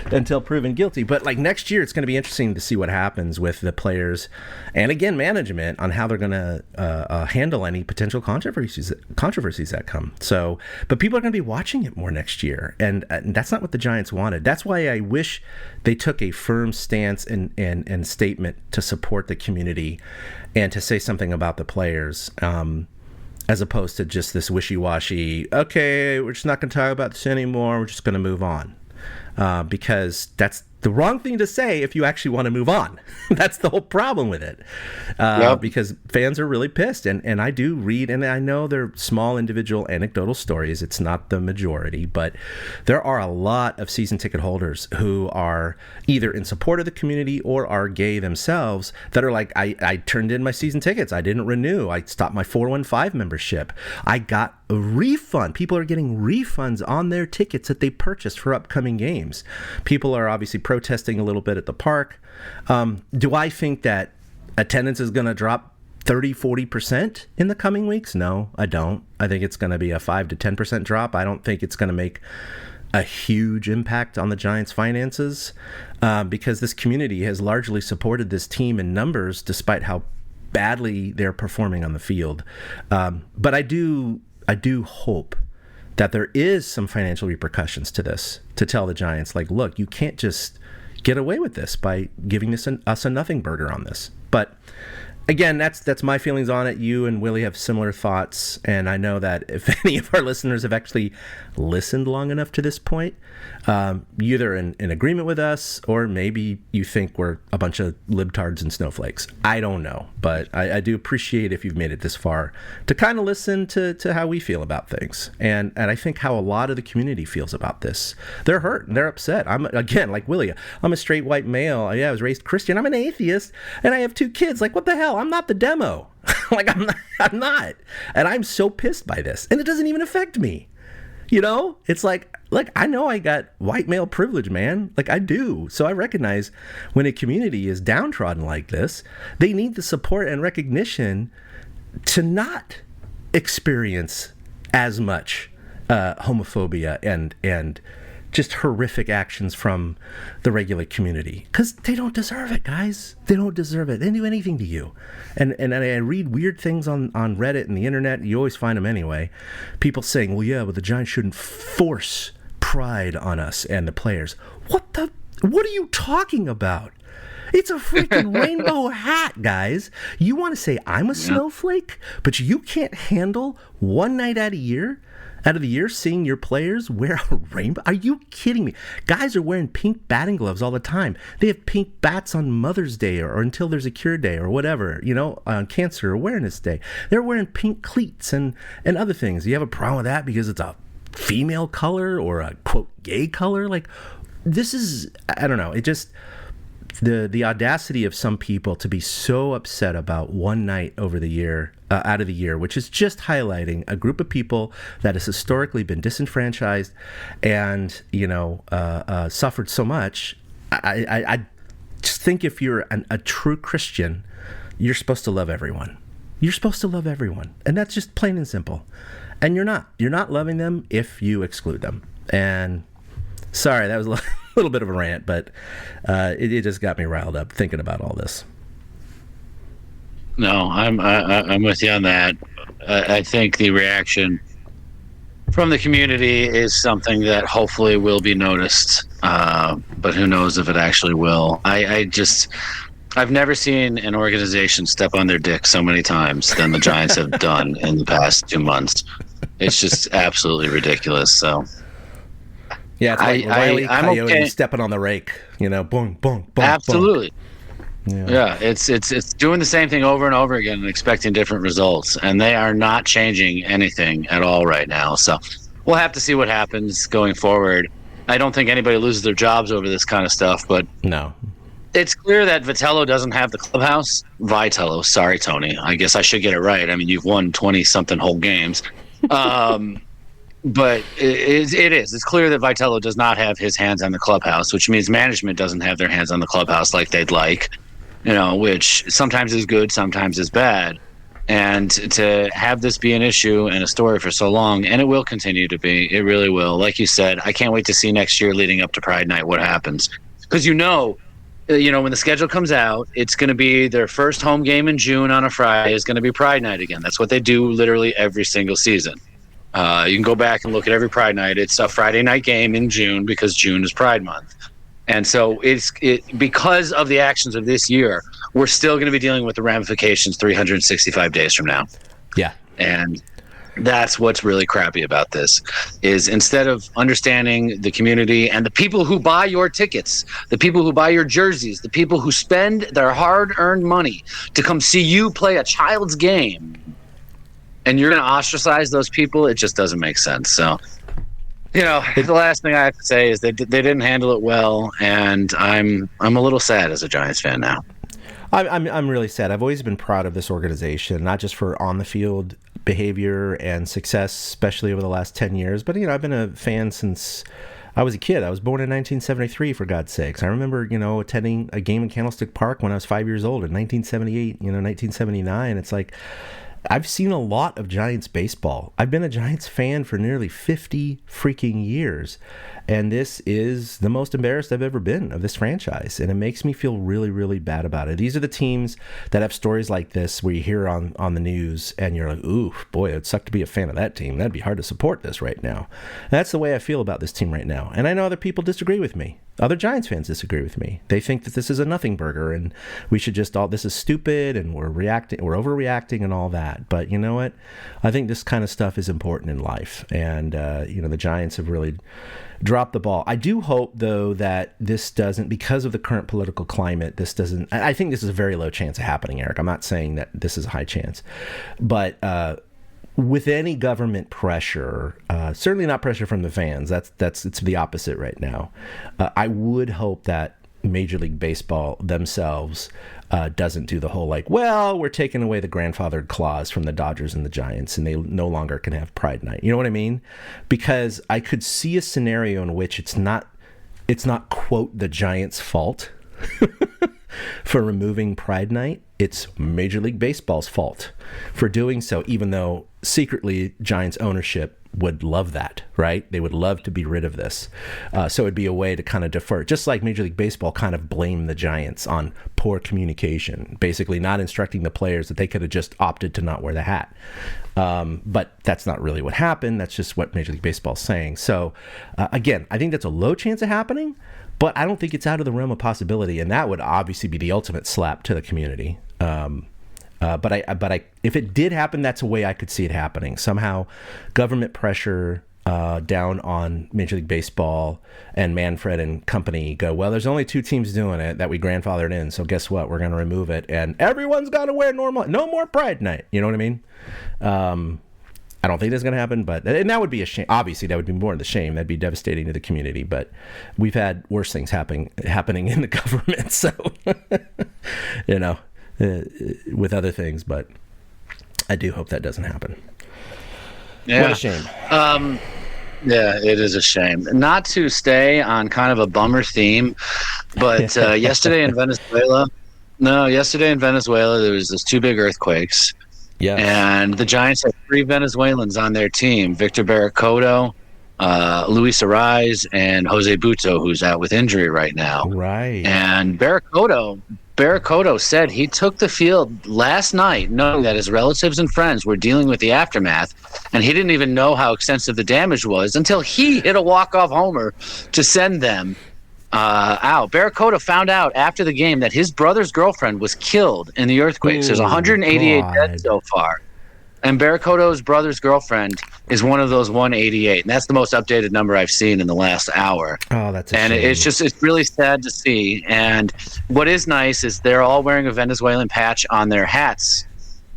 until proven guilty. But like next year, it's going to be interesting to see what happens with the players and, again, management on how they're going to handle any potential controversies that come. So, but people are going to be watching it more next year. And that's not what the Giants wanted. That's why I wish they took a firm stance and statement to support the community and to say something about the players. As opposed to just this wishy-washy, okay, we're just not going to talk about this anymore, we're just going to move on. Because that's the wrong thing to say if you actually want to move on. That's the whole problem with it. Yep. Because fans are really pissed. And I do read, and I know they're small individual anecdotal stories. It's not the majority. But there are a lot of season ticket holders who are either in support of the community or are gay themselves that are like, I turned in my season tickets. I didn't renew. I stopped my 415 membership. I got a refund. People are getting refunds on their tickets that they purchased for upcoming games. People are obviously protesting a little bit at the park. Do I think that attendance is going to drop 30-40% in the coming weeks? No, I don't. I think it's going to be a 5 to 10% drop. I don't think it's going to make a huge impact on the Giants' finances because this community has largely supported this team in numbers despite how badly they're performing on the field. But I do hope that there is some financial repercussions to this, to tell the Giants, like, look, you can't just get away with this by giving us a nothing burger on this. But again, that's my feelings on it. You and Willie have similar thoughts, and I know that if any of our listeners have actually listened long enough to this point, either in agreement with us, or maybe you think we're a bunch of libtards and snowflakes. I don't know, but I do appreciate if you've made it this far to kind of listen to how we feel about things, and I think how a lot of the community feels about this. They're hurt and they're upset. I'm, again, like Willie, I'm a straight white male. Yeah, I was raised Christian. I'm an atheist, and I have 2 kids. Like, what the hell? I'm not the demo. Like, I'm not. And I'm so pissed by this. And it doesn't even affect me. You know? It's like, look, I know I got white male privilege, man. Like, I do. So I recognize when a community is downtrodden like this, they need the support and recognition to not experience as much homophobia and just horrific actions from the regular community, because they don't deserve it, guys. They don't deserve it. They didn't do anything to you. And I read weird things on Reddit and the internet. You always find them anyway. People saying, well, yeah, but the Giants shouldn't force pride on us and the players. What are you talking about? It's a freaking rainbow hat, guys. You want to say I'm a snowflake, but you can't handle one night out of the year seeing your players wear a rainbow? Are you kidding me? Guys are wearing pink batting gloves all the time. They have pink bats on Mother's Day or until there's a cure day or whatever, on Cancer Awareness Day. They're wearing pink cleats and other things. You have a problem with that because it's a female color or a, quote, gay color? Like, this is, I don't know. It just... The audacity of some people to be so upset about one night out of the year, which is just highlighting a group of people that has historically been disenfranchised and suffered so much. I just think if you're a true Christian, you're supposed to love everyone. You're supposed to love everyone, and that's just plain and simple. And you're not. You're not loving them if you exclude them. And sorry, that was a little bit of a rant, but it just got me riled up thinking about all this. No, I'm with you on that. I think the reaction from the community is something that hopefully will be noticed, but who knows if it actually will. I've never seen an organization step on their dick so many times than the Giants have done in the past 2 months. It's just absolutely ridiculous. So. Yeah, it's like Wiley Coyote stepping on the rake, boom, boom, boom. Absolutely. Boom. Yeah, it's doing the same thing over and over again and expecting different results, and they are not changing anything at all right now. So we'll have to see what happens going forward. I don't think anybody loses their jobs over this kind of stuff, but no. It's clear that Vitello doesn't have the clubhouse. Vitello, sorry, Tony. I guess I should get it right. I mean, you've won 20-something whole games. But it is. It's clear that Vitello does not have his hands on the clubhouse, which means management doesn't have their hands on the clubhouse like they'd like, which sometimes is good, sometimes is bad. And to have this be an issue and a story for so long, and it will continue to be, it really will. Like you said, I can't wait to see next year leading up to Pride Night what happens. Because when the schedule comes out, it's going to be their first home game in June on a Friday is going to be Pride Night again. That's what they do literally every single season. You can go back and look at every Pride Night. It's a Friday night game in June because June is Pride Month. And so because of the actions of this year, we're still going to be dealing with the ramifications 365 days from now. Yeah. And that's what's really crappy about this is instead of understanding the community and the people who buy your tickets, the people who buy your jerseys, the people who spend their hard-earned money to come see you play a child's game, and you're going to ostracize those people, it just doesn't make sense. So, the last thing I have to say is they didn't handle it well, and I'm a little sad as a Giants fan now. I'm really sad. I've always been proud of this organization, not just for on the field behavior and success, especially over the last 10 years, but I've been a fan since I was a kid. I was born in 1973, for God's sakes. I remember, attending a game in Candlestick Park when I was 5 years old in 1978, 1979. It's like, I've seen a lot of Giants baseball. I've been a Giants fan for nearly 50 freaking years. And this is the most embarrassed I've ever been of this franchise. And it makes me feel really, really bad about it. These are the teams that have stories like this where you hear on the news and you're like, ooh, boy, it'd suck to be a fan of that team. That'd be hard to support this right now. And that's the way I feel about this team right now. And I know other people disagree with me. Other Giants fans disagree with me. They think that this is a nothing burger and we should this is stupid and we're overreacting and all that. But you know what? I think this kind of stuff is important in life. And, the Giants have really dropped the ball. I do hope, though, that this doesn't, because of the current political climate, I think this is a very low chance of happening, Eric. I'm not saying that this is a high chance. But with any government pressure, certainly not pressure from the fans, it's the opposite right now. I would hope that Major League Baseball themselves doesn't do the whole we're taking away the grandfathered clause from the Dodgers and the Giants and they no longer can have Pride Night. You know what I mean? Because I could see a scenario in which it's not quote the Giants' fault. for removing Pride Night, it's Major League Baseball's fault for doing so, even though secretly Giants ownership would love that, right? They would love to be rid of this. So it'd be a way to kind of defer, just like Major League Baseball kind of blamed the Giants on poor communication, basically not instructing the players that they could have just opted to not wear the hat. But that's not really what happened. That's just what Major League Baseball is saying. So again, I think that's a low chance of happening, but I don't think it's out of the realm of possibility. And that would obviously be the ultimate slap to the community. But if it did happen, that's a way I could see it happening. Somehow, government pressure down on Major League Baseball and Manfred and company go, well, there's only 2 teams doing it that we grandfathered in, so guess what? We're going to remove it, and everyone's got to wear normal. No more Pride Night. You know what I mean? I don't think that's going to happen, and that would be a shame. Obviously, that would be more of the shame. That'd be devastating to the community. But we've had worse things happening in the government, so with other things, but I do hope that doesn't happen. Yeah. What a shame. Yeah, it is a shame. Not to stay on kind of a bummer theme, but yesterday in Venezuela, there was those 2 big earthquakes. Yeah. And the Giants have 3 Venezuelans on their team: Victor Barracoto, Luis Ariz, and Jose Buto, who's out with injury right now. Right. And Barracoto said he took the field last night knowing that his relatives and friends were dealing with the aftermath, and he didn't even know how extensive the damage was until he hit a walk-off homer to send them out. Barracoto found out after the game that his brother's girlfriend was killed in the earthquakes. There's 188 dead so far. And Barracoto's brother's girlfriend is one of those 188, and that's the most updated number I've seen in the last hour. Oh, that's a and shame. It's really sad to see. And what is nice is they're all wearing a Venezuelan patch on their hats,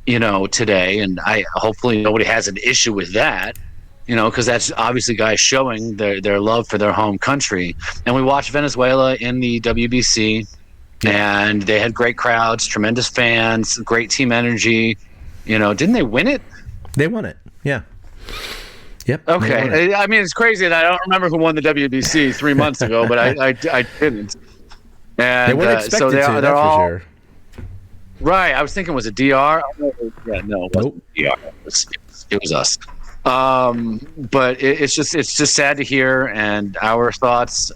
today. And hopefully nobody has an issue with that, because that's obviously guys showing their love for their home country. And we watched Venezuela in the WBC, and they had great crowds, tremendous fans, great team energy. Didn't they win it? They won it. Yeah. Yep. Okay. I mean, it's crazy that I don't remember who won the WBC 3 months ago, but I didn't. And they weren't expected they're that's all, for sure. Right. I was thinking, was it DR? Yeah, no, it wasn't DR. It was us. But it's just sad to hear, and our thoughts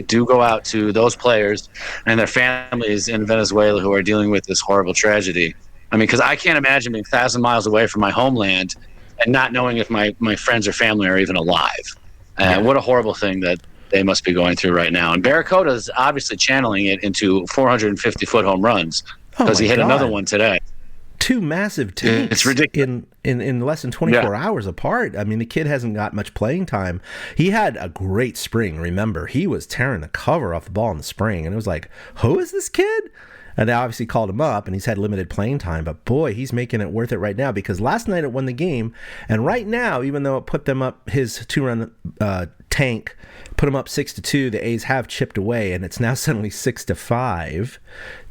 do go out to those players and their families in Venezuela who are dealing with this horrible tragedy. I mean, because I can't imagine being 1,000 miles away from my homeland and not knowing if my friends or family are even alive. What a horrible thing that they must be going through right now. And Barracoda is obviously channeling it into 450-foot home runs because he hit another one today. 2 massive tanks. It's ridiculous. In less than 24 hours apart. I mean, the kid hasn't got much playing time. He had a great spring, remember. He was tearing the cover off the ball in the spring, and it was like, who is this kid? And they obviously called him up, and he's had limited playing time. But, boy, he's making it worth it right now because last night it won the game. And right now, even though it put them up, his 2-run tank put them up 6-2, the A's have chipped away, and it's now suddenly 6-5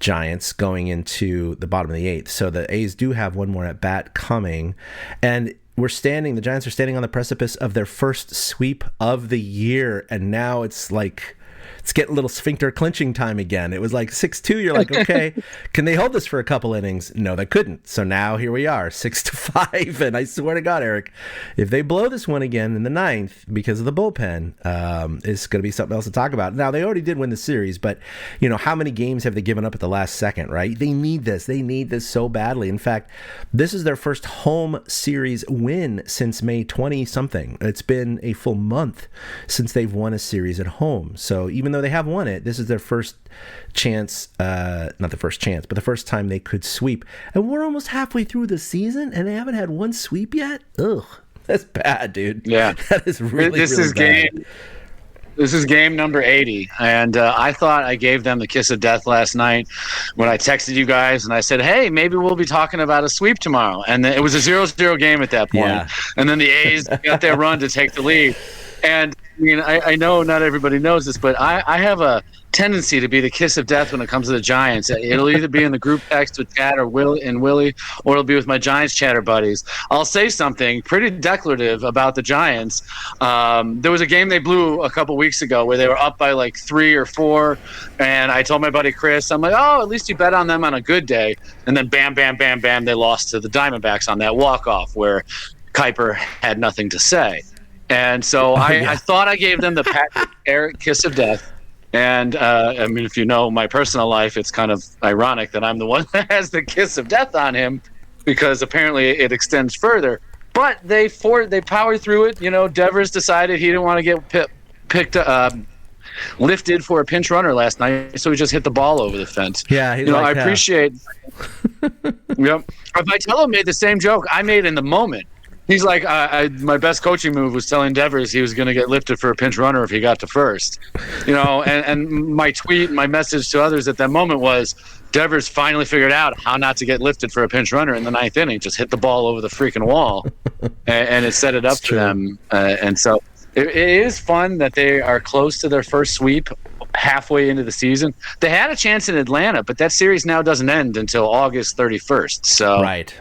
Giants going into the bottom of the 8th. So the A's do have one more at-bat coming. And the Giants are standing on the precipice of their first sweep of the year. And now it's like... it's getting a little sphincter clinching time again. It was like 6-2. You're like, okay, can they hold this for a couple innings? No, they couldn't. So now here we are, 6-5. And I swear to God, Eric, if they blow this one again in the 9th because of the bullpen, it's going to be something else to talk about. Now, they already did win the series, but how many games have they given up at the last second, right? They need this. They need this so badly. In fact, this is their first home series win since May 20-something. It's been a full month since they've won a series at home. So even though they have won it, this is their first chance, not the first chance, but the first time they could sweep. And we're almost halfway through the season, and they haven't had one sweep yet? Ugh, that's bad, dude. Yeah. That is really, really bad. This is game number 80, and I thought I gave them the kiss of death last night when I texted you guys, and I said, hey, maybe we'll be talking about a sweep tomorrow. And it was a 0-0 game at that point. Yeah. And then the A's got their run to take the lead. And I mean, I know not everybody knows this, but I have a tendency to be the kiss of death when it comes to the Giants. It'll either be in the group text with Chad or Willie, or it'll be with my Giants chatter buddies. I'll say something pretty declarative about the Giants. There was a game they blew a couple weeks ago where they were up by like 3 or 4, and I told my buddy Chris, I'm like, oh, at least you bet on them on a good day. And then bam, bam, bam, bam, they lost to the Diamondbacks on that walk-off where Kuiper had nothing to say. And so I thought I gave them the Patrick Eric kiss of death. And I mean, if you know my personal life, it's kind of ironic that I'm the one that has the kiss of death on him, because apparently it extends further. But they powered through it. You know, Devers decided he didn't want to get lifted for a pinch runner last night, so he just hit the ball over the fence. Yeah, I appreciate. Yep. Vitello made the same joke I made in the moment. He's like, my best coaching move was telling Devers he was going to get lifted for a pinch runner if he got to first. And my message to others at that moment was, Devers finally figured out how not to get lifted for a pinch runner in the 9th inning. Just hit the ball over the freaking wall, and it set it up for them. And so it is fun that they are close to their first sweep halfway into the season. They had a chance in Atlanta, but that series now doesn't end until August 31st. So right.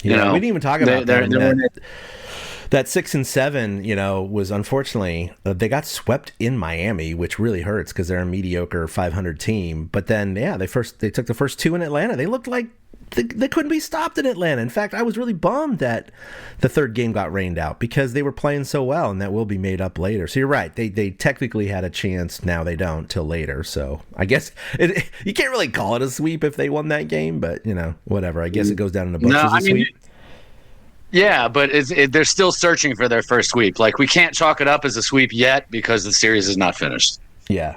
Yeah, we didn't even talk about that 6 and 7. Was unfortunately they got swept in Miami, which really hurts because they're a mediocre 500 team. But then, they took the first 2 in Atlanta. They looked like they couldn't be stopped in Atlanta. In fact, I was really bummed that the third game got rained out because they were playing so well, and that will be made up later. So you're right. They technically had a chance. Now they don't till later. So I guess you can't really call it a sweep if they won that game, but whatever. I guess it goes down in the books as a sweep. Yeah, but they're still searching for their first sweep. Like, we can't chalk it up as a sweep yet because the series is not finished. Yeah.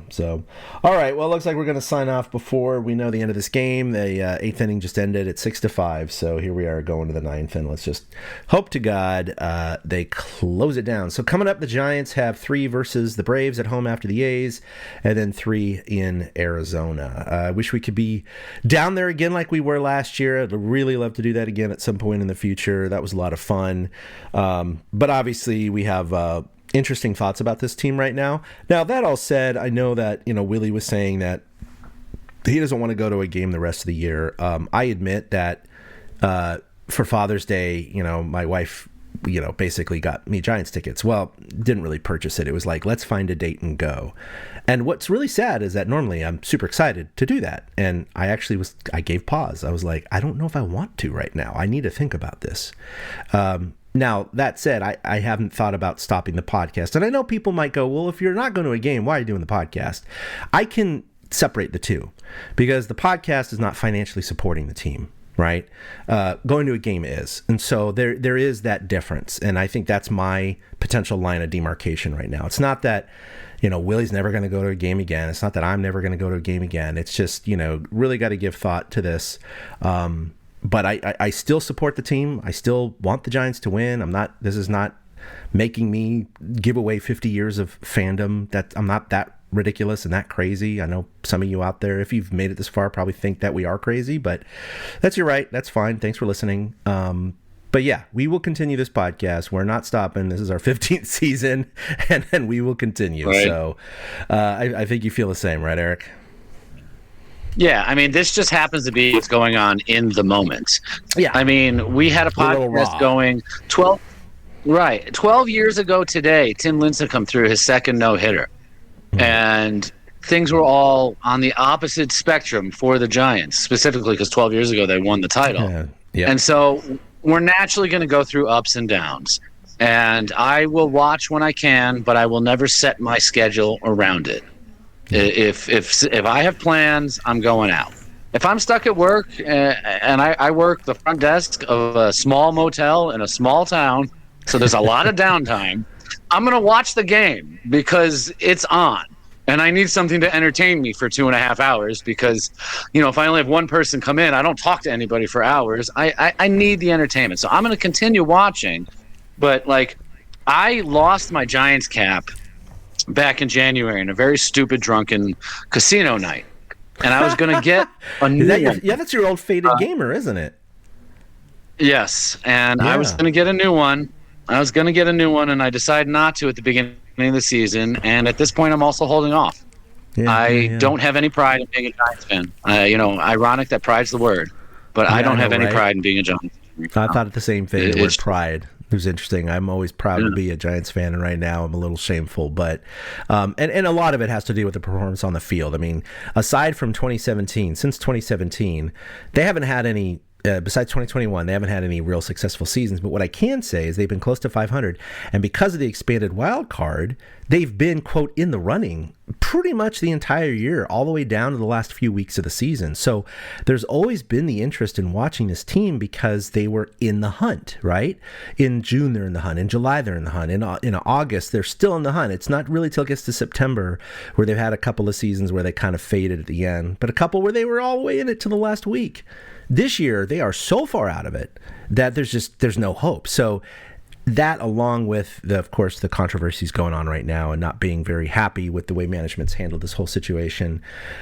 So, all right. Well, it looks like we're going to sign off before we know the end of this game. The 8th inning just ended at 6-5. So here we are going to the 9th, and let's just hope to God they close it down. So coming up, the Giants have 3 versus the Braves at home after the A's, and then 3 in Arizona. I wish we could be down there again like we were last year. I'd really love to do that again at some point in the future. That was a lot of fun. But obviously we have interesting thoughts about this team right now. Now, that all said, I know that, Willie was saying that he doesn't want to go to a game the rest of the year. I admit that for Father's Day, my wife, basically got me Giants tickets. Well, didn't really purchase it. It was like, let's find a date and go. And what's really sad is that normally I'm super excited to do that. And I gave pause. I was like, I don't know if I want to right now. I need to think about this. Now, that said, I haven't thought about stopping the podcast. And I know people might go, well, if you're not going to a game, why are you doing the podcast? I can separate the two because the podcast is not financially supporting the team, right? Going to a game is. And so there is that difference. And I think that's my potential line of demarcation right now. It's not that, Willie's never going to go to a game again. It's not that I'm never going to go to a game again. It's just, really got to give thought to this. But I still support the team. I still want the Giants to win. This is not making me give away 50 years of fandom. I'm not that ridiculous and that crazy. I know some of you out there, if you've made it this far, probably think that we are crazy, but that's your right. That's fine. Thanks for listening. But yeah, we will continue this podcast. We're not stopping. This is our 15th season, and we will continue. Right. So I think you feel the same, right, Eric? Yeah, I mean, this just happens to be what's going on in the moment. Yeah. I mean, we had a podcast going 12 years ago today. Tim Lincecum threw his second no-hitter. Mm-hmm. And things were all on the opposite spectrum for the Giants, specifically because 12 years ago they won the title. Yeah. And so we're naturally going to go through ups and downs. And I will watch when I can, but I will never set my schedule around it. If I have plans, I'm going out. If I'm stuck at work and I work the front desk of a small motel in a small town, so there's a lot of downtime, I'm going to watch the game because it's on. And I need something to entertain me for 2.5 hours because, if I only have one person come in, I don't talk to anybody for hours. I need the entertainment. So I'm going to continue watching. But, I lost my Giants cap back in January in a very stupid, drunken casino night. And I was going to get a new one. Yeah, that's your old faded gamer, isn't it? Yes. And I was going to get a new one. I was going to get a new one, and I decided not to at the beginning of the season. And at this point, I'm also holding off. I don't have any pride in being a Giants fan. Ironic that pride's the word, but I don't have any pride in being a Giants fan. I thought the same thing. The word pride. It was interesting. I'm always proud to be a Giants fan, and right now I'm a little shameful. But and a lot of it has to do with the performance on the field. I mean, aside from 2017, since 2017, they haven't had any. Besides 2021, they haven't had any real successful seasons. But what I can say is they've been close to 500. And because of the expanded wild card, they've been, quote, in the running pretty much the entire year, all the way down to the last few weeks of the season. So there's always been the interest in watching this team because they were in the hunt, right? In June, they're in the hunt. In July, they're in the hunt. In August, they're still in the hunt. It's not really till it gets to September where they've had a couple of seasons where they kind of faded at the end, but a couple where they were all the way in it to the last week. This year, they are so far out of it that there's no hope. So that, along with, of course, the controversies going on right now and not being very happy with the way management's handled this whole situation,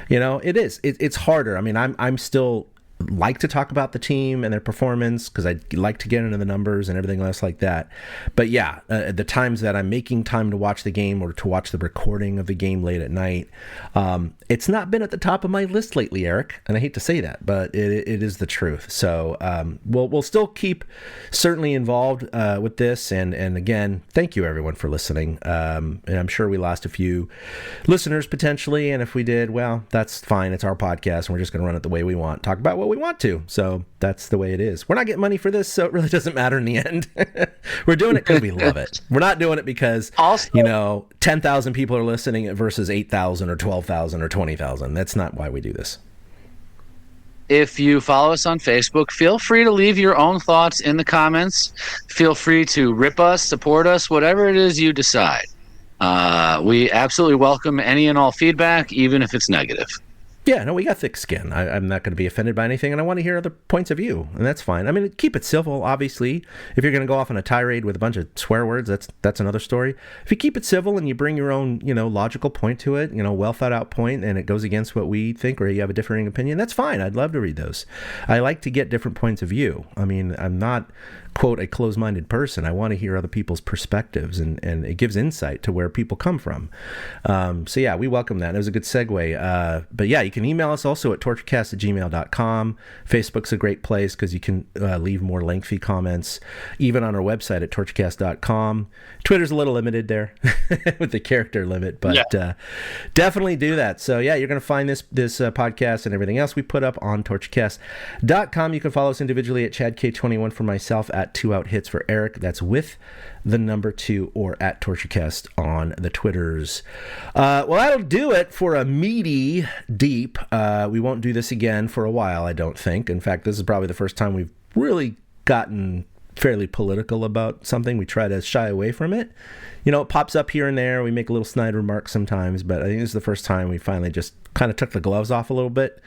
it's harder. I mean, I'm still like to talk about the team and their performance because I like to get into the numbers and everything else like that. But yeah, the times that I'm making time to watch the game or to watch the recording of the game late at night, it's not been at the top of my list lately, Eric. And I hate to say that, but it is the truth. So we'll still keep certainly involved with this. And again, thank you everyone for listening. And I'm sure we lost a few listeners potentially. And if we did, well, that's fine. It's our podcast and we're just going to run it the way we want. Talk about what we want to. So that's the way it is. We're not getting money for this, so it really doesn't matter in the end. We're doing it because we love it. We're not doing it because, 10,000 people are listening versus 8,000 or 12,000 or 20,000. That's not why we do this. If you follow us on Facebook, feel free to leave your own thoughts in the comments. Feel free to rip us, support us, whatever it is you decide. We absolutely welcome any and all feedback, even if it's negative. Yeah, no, we got thick skin. I'm not going to be offended by anything, and I want to hear other points of view, and that's fine. I mean, keep it civil, obviously. If you're going to go off on a tirade with a bunch of swear words, that's another story. If you keep it civil and you bring your own, logical point to it, well thought out point, and it goes against what we think, or you have a differing opinion, that's fine. I'd love to read those. I like to get different points of view. I mean, I'm not, quote, a closed-minded person. I want to hear other people's perspectives, and it gives insight to where people come from. So yeah, we welcome that. It was a good segue. But yeah, you can email us also at torturecast@gmail.com. Facebook's a great place because you can leave more lengthy comments, even on our website at torturecast.com. Twitter's a little limited there with the character limit, but definitely do that. So yeah, you're going to find this podcast and everything else we put up on torturecast.com. You can follow us individually at ChadK21 for myself, at 2OutHits for Eric. That's with the number 2, or at TortureCast on the Twitters. Well, that'll do it for a meaty deep. We won't do this again for a while, I don't think. In fact, this is probably the first time we've really gotten fairly political about something. We try to shy away from it. It pops up here and there. We make a little snide remarks sometimes, but I think this is the first time we finally just kind of took the gloves off a little bit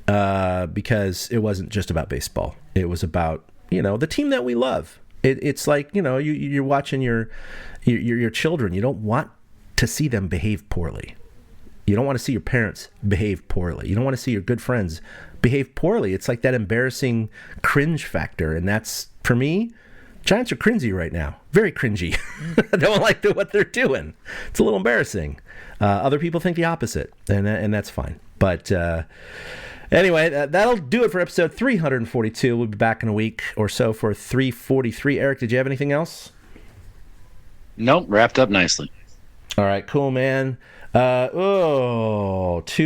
because it wasn't just about baseball. It was about, the team that we love. It's like, you're watching your children. You don't want to see them behave poorly. You don't want to see your parents behave poorly. You don't want to see your good friends behave poorly. It's like that embarrassing cringe factor. And that's, for me, Giants are cringy right now. Very cringy. I don't like what they're doing. It's a little embarrassing. Other people think the opposite, and that's fine. But anyway, that'll do it for episode 342. We'll be back in a week or so for 343. Eric, did you have anything else? Nope, wrapped up nicely. All right, cool, man. 2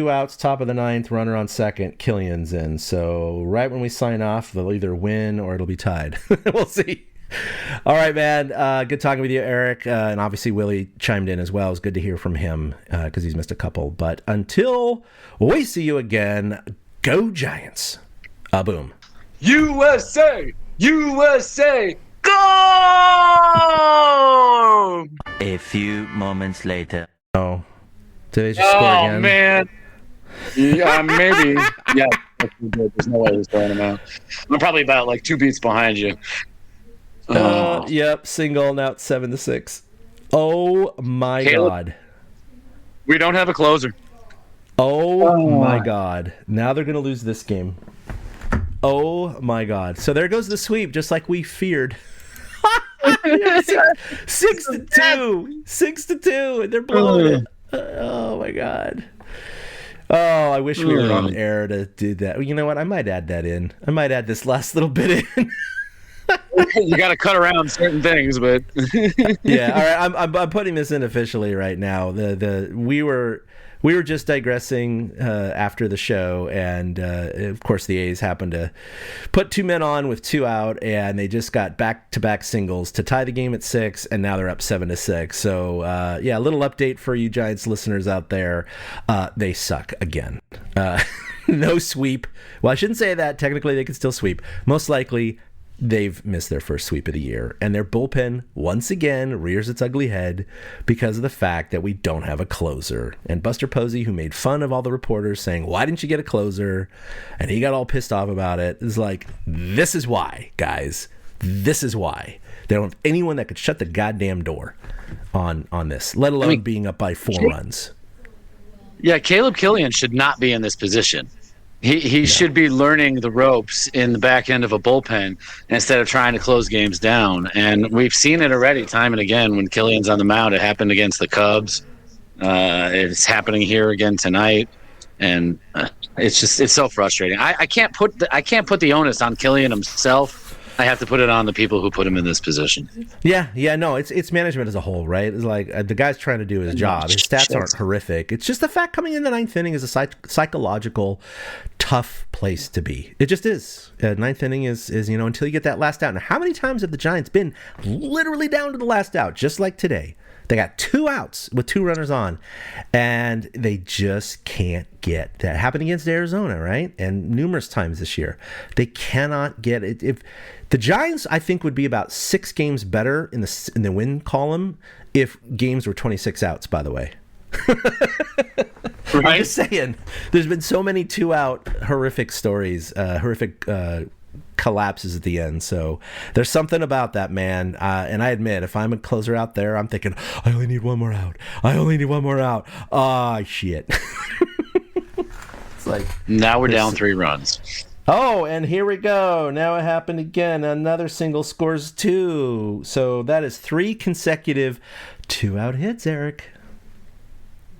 outs, top of the 9th, runner on second, Killian's in. So right when we sign off, they'll either win or it'll be tied. We'll see. All right, man. Good talking with you, Eric. And obviously Willie chimed in as well. It's good to hear from him because he's missed a couple. But until we see you again, go Giants. Boom. USA! USA! Go! A few moments later. Oh. Did they just score again? Oh, man. Yeah, maybe. Yeah, there's no way he's throwing him out. I'm probably about 2 beats behind you. Yep, single, now it's 7-6. Oh, my God. We don't have a closer. Oh, my God. Now they're going to lose this game. Oh, my God. So there goes the sweep, just like we feared. 6-2, 6-2, and they're blowing it. Oh my god. Oh, I wish we were on air to do that. You know what? I might add that in. I might add this last little bit in. You got to cut around certain things, but Yeah. All right. I'm putting this in officially right now. We were just digressing after the show, and of course the A's happened to put 2 men on with 2 out, and they just got back-to-back singles to tie the game at 6, and now they're up 7-6. So yeah, a little update for you Giants listeners out there: they suck again. No sweep. Well, I shouldn't say that. Technically, they could still sweep. Most likely, they've missed their first sweep of the year, and their bullpen once again rears its ugly head because of the fact that we don't have a closer. And Buster Posey, who made fun of all the reporters saying, "Why didn't you get a closer?" and he got all pissed off about it, is like, this is why, guys. This is why. They don't have anyone that could shut the goddamn door on this, let alone being up by 4 runs. Yeah, Caleb Killian should not be in this position. He should be learning the ropes in the back end of a bullpen instead of trying to close games down. And we've seen it already time and again when Killian's on the mound. It happened against the Cubs. It's happening here again tonight. And it's so frustrating. I can't put the onus on Killian himself. I have to put it on the people who put him in this position. Yeah, no, it's management as a whole, right? It's like the guy's trying to do his job. His stats aren't horrific. It's just the fact coming in the 9th inning is a psychological, tough place to be. It just is. 9th inning is until you get that last out. Now, how many times have the Giants been literally down to the last out, just like today? They got 2 outs with 2 runners on, and they just can't get that. Happened against Arizona, right? And numerous times this year. They cannot get it. If the Giants, I think, would be about 6 games better in the win column if games were 26 outs, by the way. Right? I'm just saying. There's been so many 2-out horrific stories, horrific collapses at the end. So there's something about that, man. And I admit, if I'm a closer out there, I'm thinking, I only need 1 more out. Ah, shit. It's like, now we're down 3 runs. Oh, and here we go. Now it happened again. Another single scores 2. So that is 3 consecutive 2-out hits, Eric.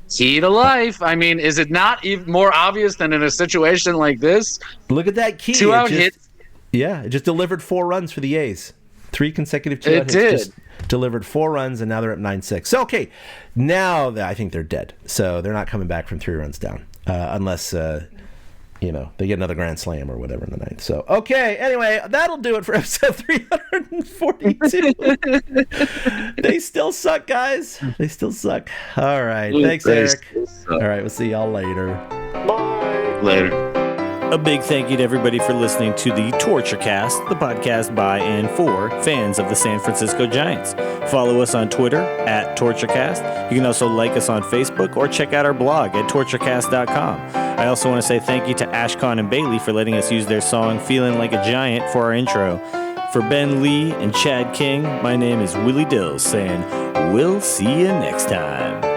Key to life. I mean, is it not even more obvious than in a situation like this? Look at that key. 2-out hits. Yeah, it just delivered 4 runs for the A's. 3 consecutive 2-out hits. Just delivered 4 runs, and now they're up 9-6. So, okay, now I think they're dead. So they're not coming back from 3 runs down unless, they get another grand slam or whatever in the 9th. So, okay, anyway, that'll do it for episode 342. They still suck, guys. They still suck. All right. Thanks, Eric. All right, we'll see y'all later. Bye. Later. A big thank you to everybody for listening to the Torture Cast, the podcast by and for fans of the San Francisco Giants. Follow us on Twitter at TortureCast. You can also like us on Facebook or check out our blog at torturecast.com. I also want to say thank you to Ashcon and Bailey for letting us use their song Feeling Like a Giant for our intro. For Ben Lee and Chad King, my name is Willie Dills saying, we'll see you next time.